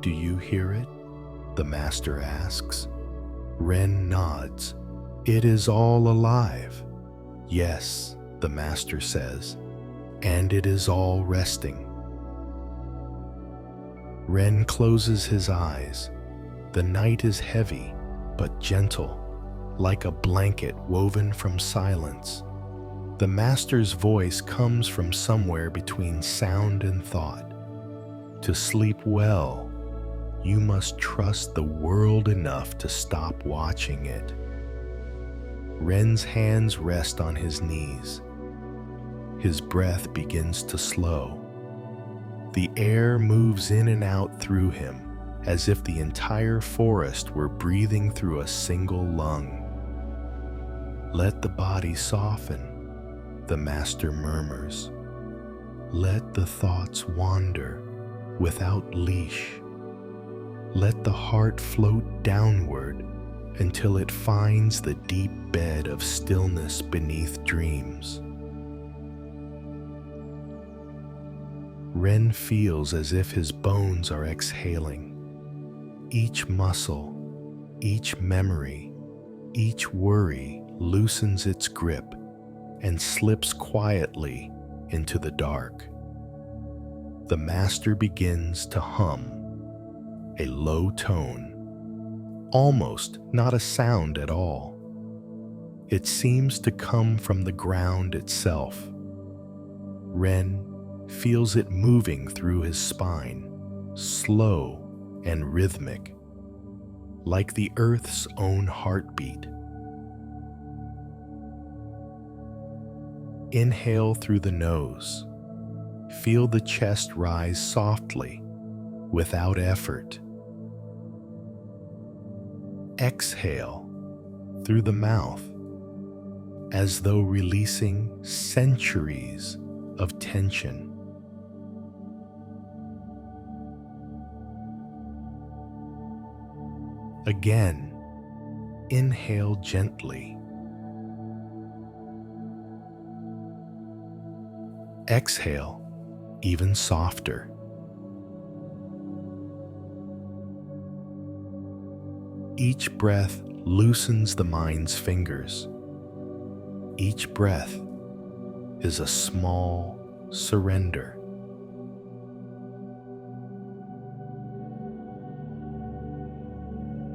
Do you hear it? The Master asks. Ren nods. It is all alive. Yes, the Master says, and it is all resting. Ren closes his eyes. The night is heavy, but gentle, like a blanket woven from silence. The Master's voice comes from somewhere between sound and thought. To sleep well, you must trust the world enough to stop watching it. Ren's hands rest on his knees. His breath begins to slow. The air moves in and out through him, as if the entire forest were breathing through a single lung. Let the body soften, the Master murmurs. Let the thoughts wander without leash. Let the heart float downward until it finds the deep bed of stillness beneath dreams. Ren feels as if his bones are exhaling. Each muscle, each memory, each worry loosens its grip and slips quietly into the dark. The Master begins to hum, a low tone, almost not a sound at all. It seems to come from the ground itself. Ren feels it moving through his spine, slow and rhythmic, like the earth's own heartbeat. Inhale through the nose. Feel the chest rise softly, without effort. Exhale through the mouth, as though releasing centuries of tension. Again, inhale gently. Exhale even softer. Each breath loosens the mind's fingers. Each breath is a small surrender.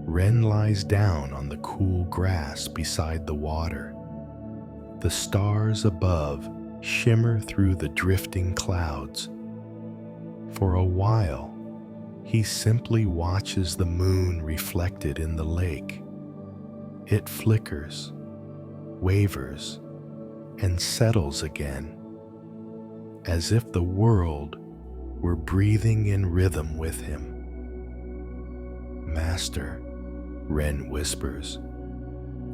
Ren lies down on the cool grass beside the water. The stars above shimmer through the drifting clouds. For a while, he simply watches the moon reflected in the lake. It flickers, wavers, and settles again, as if the world were breathing in rhythm with him. "Master," Ren whispers,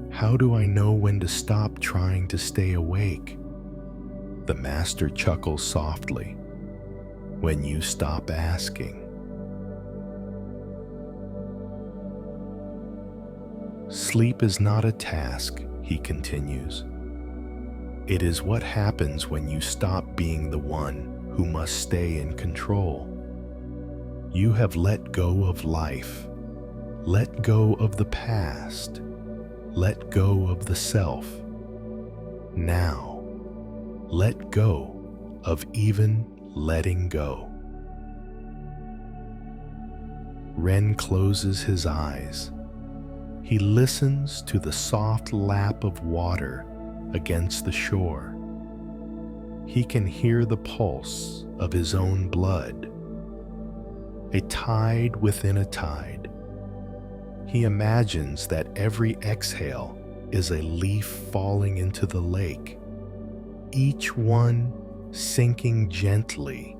"how do I know when to stop trying to stay awake?" The master chuckles softly. "When you stop asking." "Sleep is not a task," he continues. "It is what happens when you stop being the one who must stay in control. You have let go of life, let go of the past, let go of the self. Now, let go of even letting go." Ren closes his eyes. He listens to the soft lap of water against the shore. He can hear the pulse of his own blood, a tide within a tide. He imagines that every exhale is a leaf falling into the lake, each one sinking gently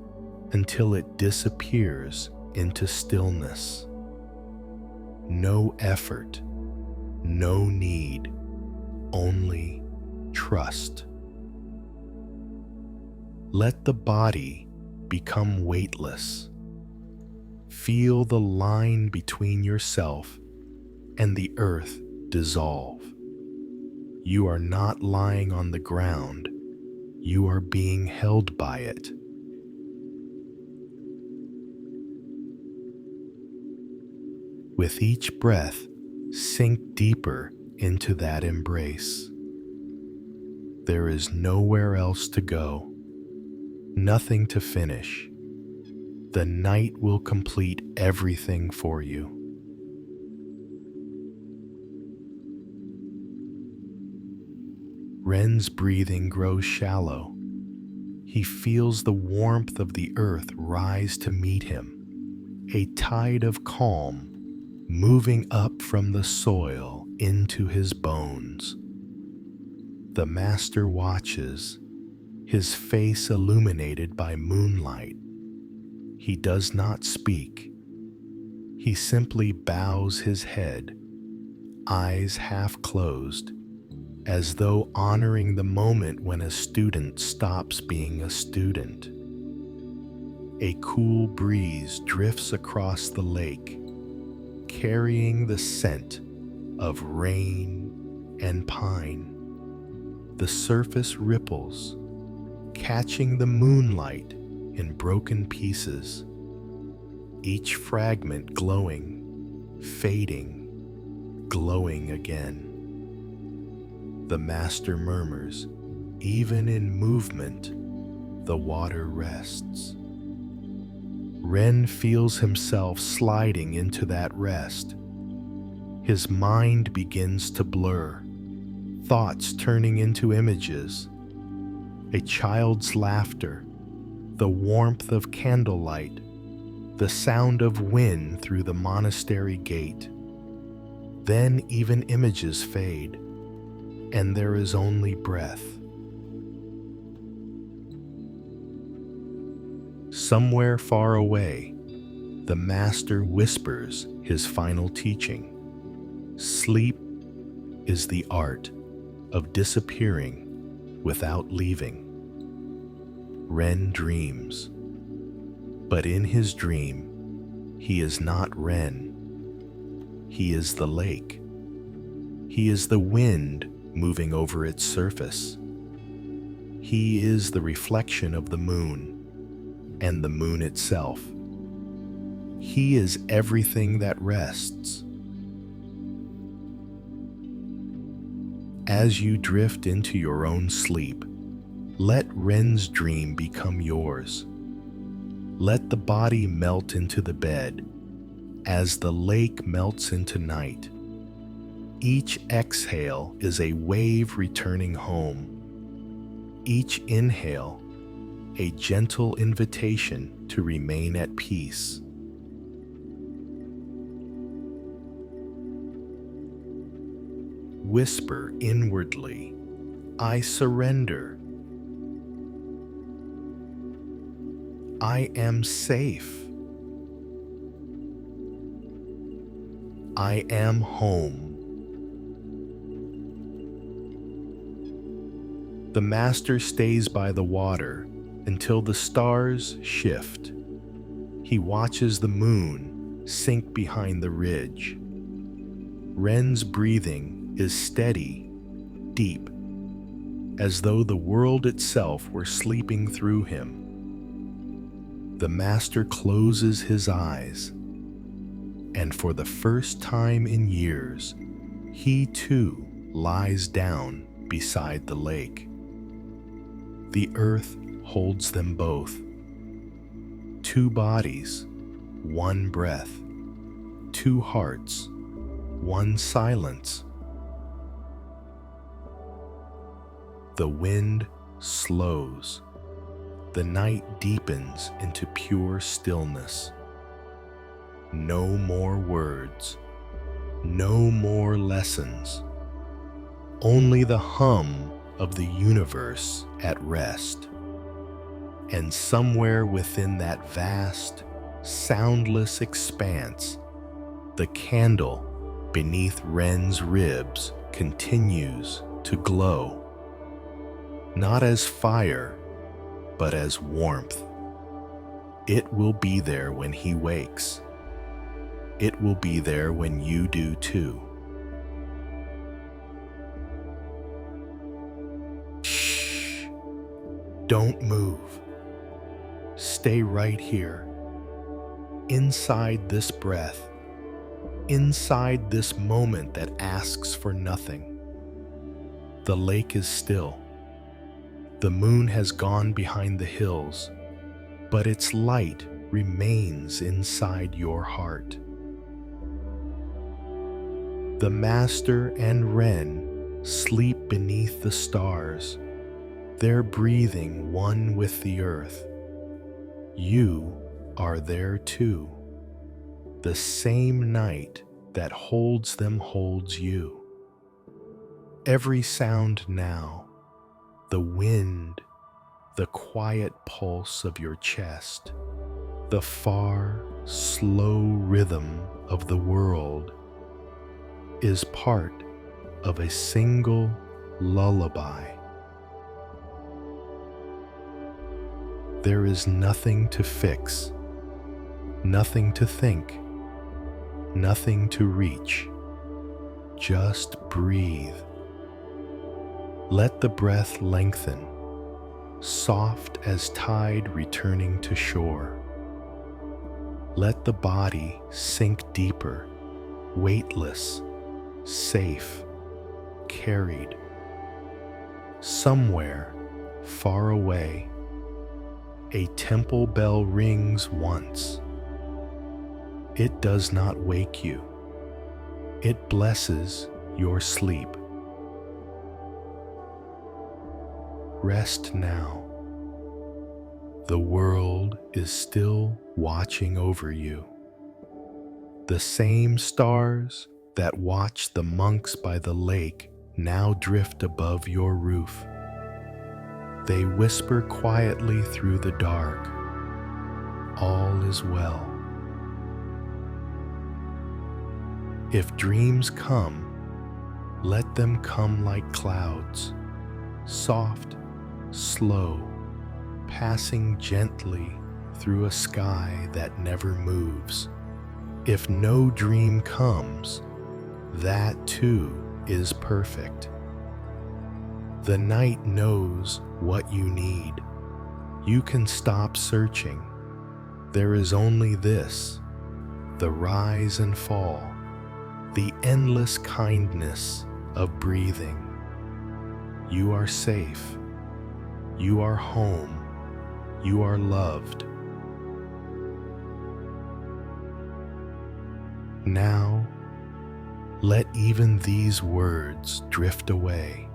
until it disappears into stillness. No effort, no need, only trust. Let the body become weightless. Feel the line between yourself and the earth dissolve. You are not lying on the ground. You are being held by it. With each breath, sink deeper into that embrace. There is nowhere else to go, nothing to finish. The night will complete everything for you. Ren's breathing grows shallow. He feels the warmth of the earth rise to meet him, a tide of calm moving up from the soil into his bones. The master watches, his face illuminated by moonlight. He does not speak. He simply bows his head, eyes half closed, as though honoring the moment when a student stops being a student. A cool breeze drifts across the lake, carrying the scent of rain and pine. The surface ripples, catching the moonlight in broken pieces, each fragment glowing, fading, glowing again. The master murmurs, even in movement, the water rests. Ren feels himself sliding into that rest. His mind begins to blur, thoughts turning into images. A child's laughter, the warmth of candlelight, the sound of wind through the monastery gate. Then even images fade, and there is only breath. Somewhere far away, the master whispers his final teaching. Sleep is the art of disappearing without leaving. Ren dreams, but in his dream, he is not Ren. He is the lake. He is the wind moving over its surface. He is the reflection of the moon and the moon itself. He is everything that rests. As you drift into your own sleep, let Ren's dream become yours. Let the body melt into the bed, as the lake melts into night. Each exhale is a wave returning home. Each inhale, a gentle invitation to remain at peace. Whisper inwardly, "I surrender. I am safe. I am home." The master stays by the water until the stars shift. He watches the moon sink behind the ridge. Ren's breathing is steady, deep, as though the world itself were sleeping through him. The master closes his eyes, and for the first time in years, he too lies down beside the lake. The earth holds them both. Two bodies, one breath. Two hearts, one silence. The wind slows. The night deepens into pure stillness. No more words. No more lessons. Only the hum of the universe at rest. And somewhere within that vast, soundless expanse, the candle beneath Ren's ribs continues to glow. Not as fire, but as warmth. It will be there when he wakes. It will be there when you do too. Shh. Don't move. Stay right here. Inside this breath. Inside this moment that asks for nothing. The lake is still. The moon has gone behind the hills, but its light remains inside your heart. The master and Ren sleep beneath the stars, their breathing one with the earth. You are there too. The same night that holds them holds you. Every sound now, the wind, the quiet pulse of your chest, the far, slow rhythm of the world, is part of a single lullaby. There is nothing to fix, nothing to think, nothing to reach. Just breathe. Let the breath lengthen, soft as tide returning to shore. Let the body sink deeper, weightless, safe, carried. Somewhere, far away, a temple bell rings once. It does not wake you. It blesses your sleep. Rest now. The world is still watching over you. The same stars that watch the monks by the lake now drift above your roof. They whisper quietly through the dark, "All is well." If dreams come, let them come like clouds, soft, slow, passing gently through a sky that never moves. If no dream comes, that too is perfect. The night knows what you need. You can stop searching. There is only this, the rise and fall, the endless kindness of breathing. You are safe. You are home. You are loved. Now, let even these words drift away.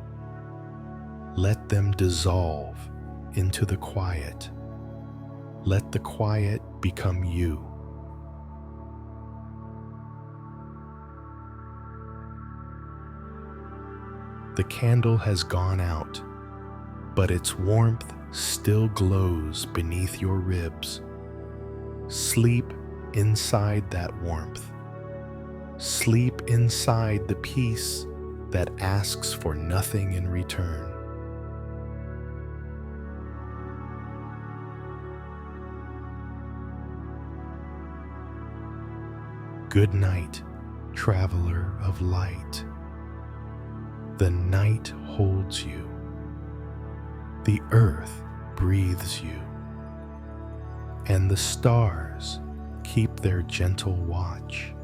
Let them dissolve into the quiet. Let the quiet become you. The candle has gone out, but its warmth still glows beneath your ribs. Sleep inside that warmth. Sleep inside the peace that asks for nothing in return. Good night, traveler of light. The night holds you. The earth breathes you. And the stars keep their gentle watch.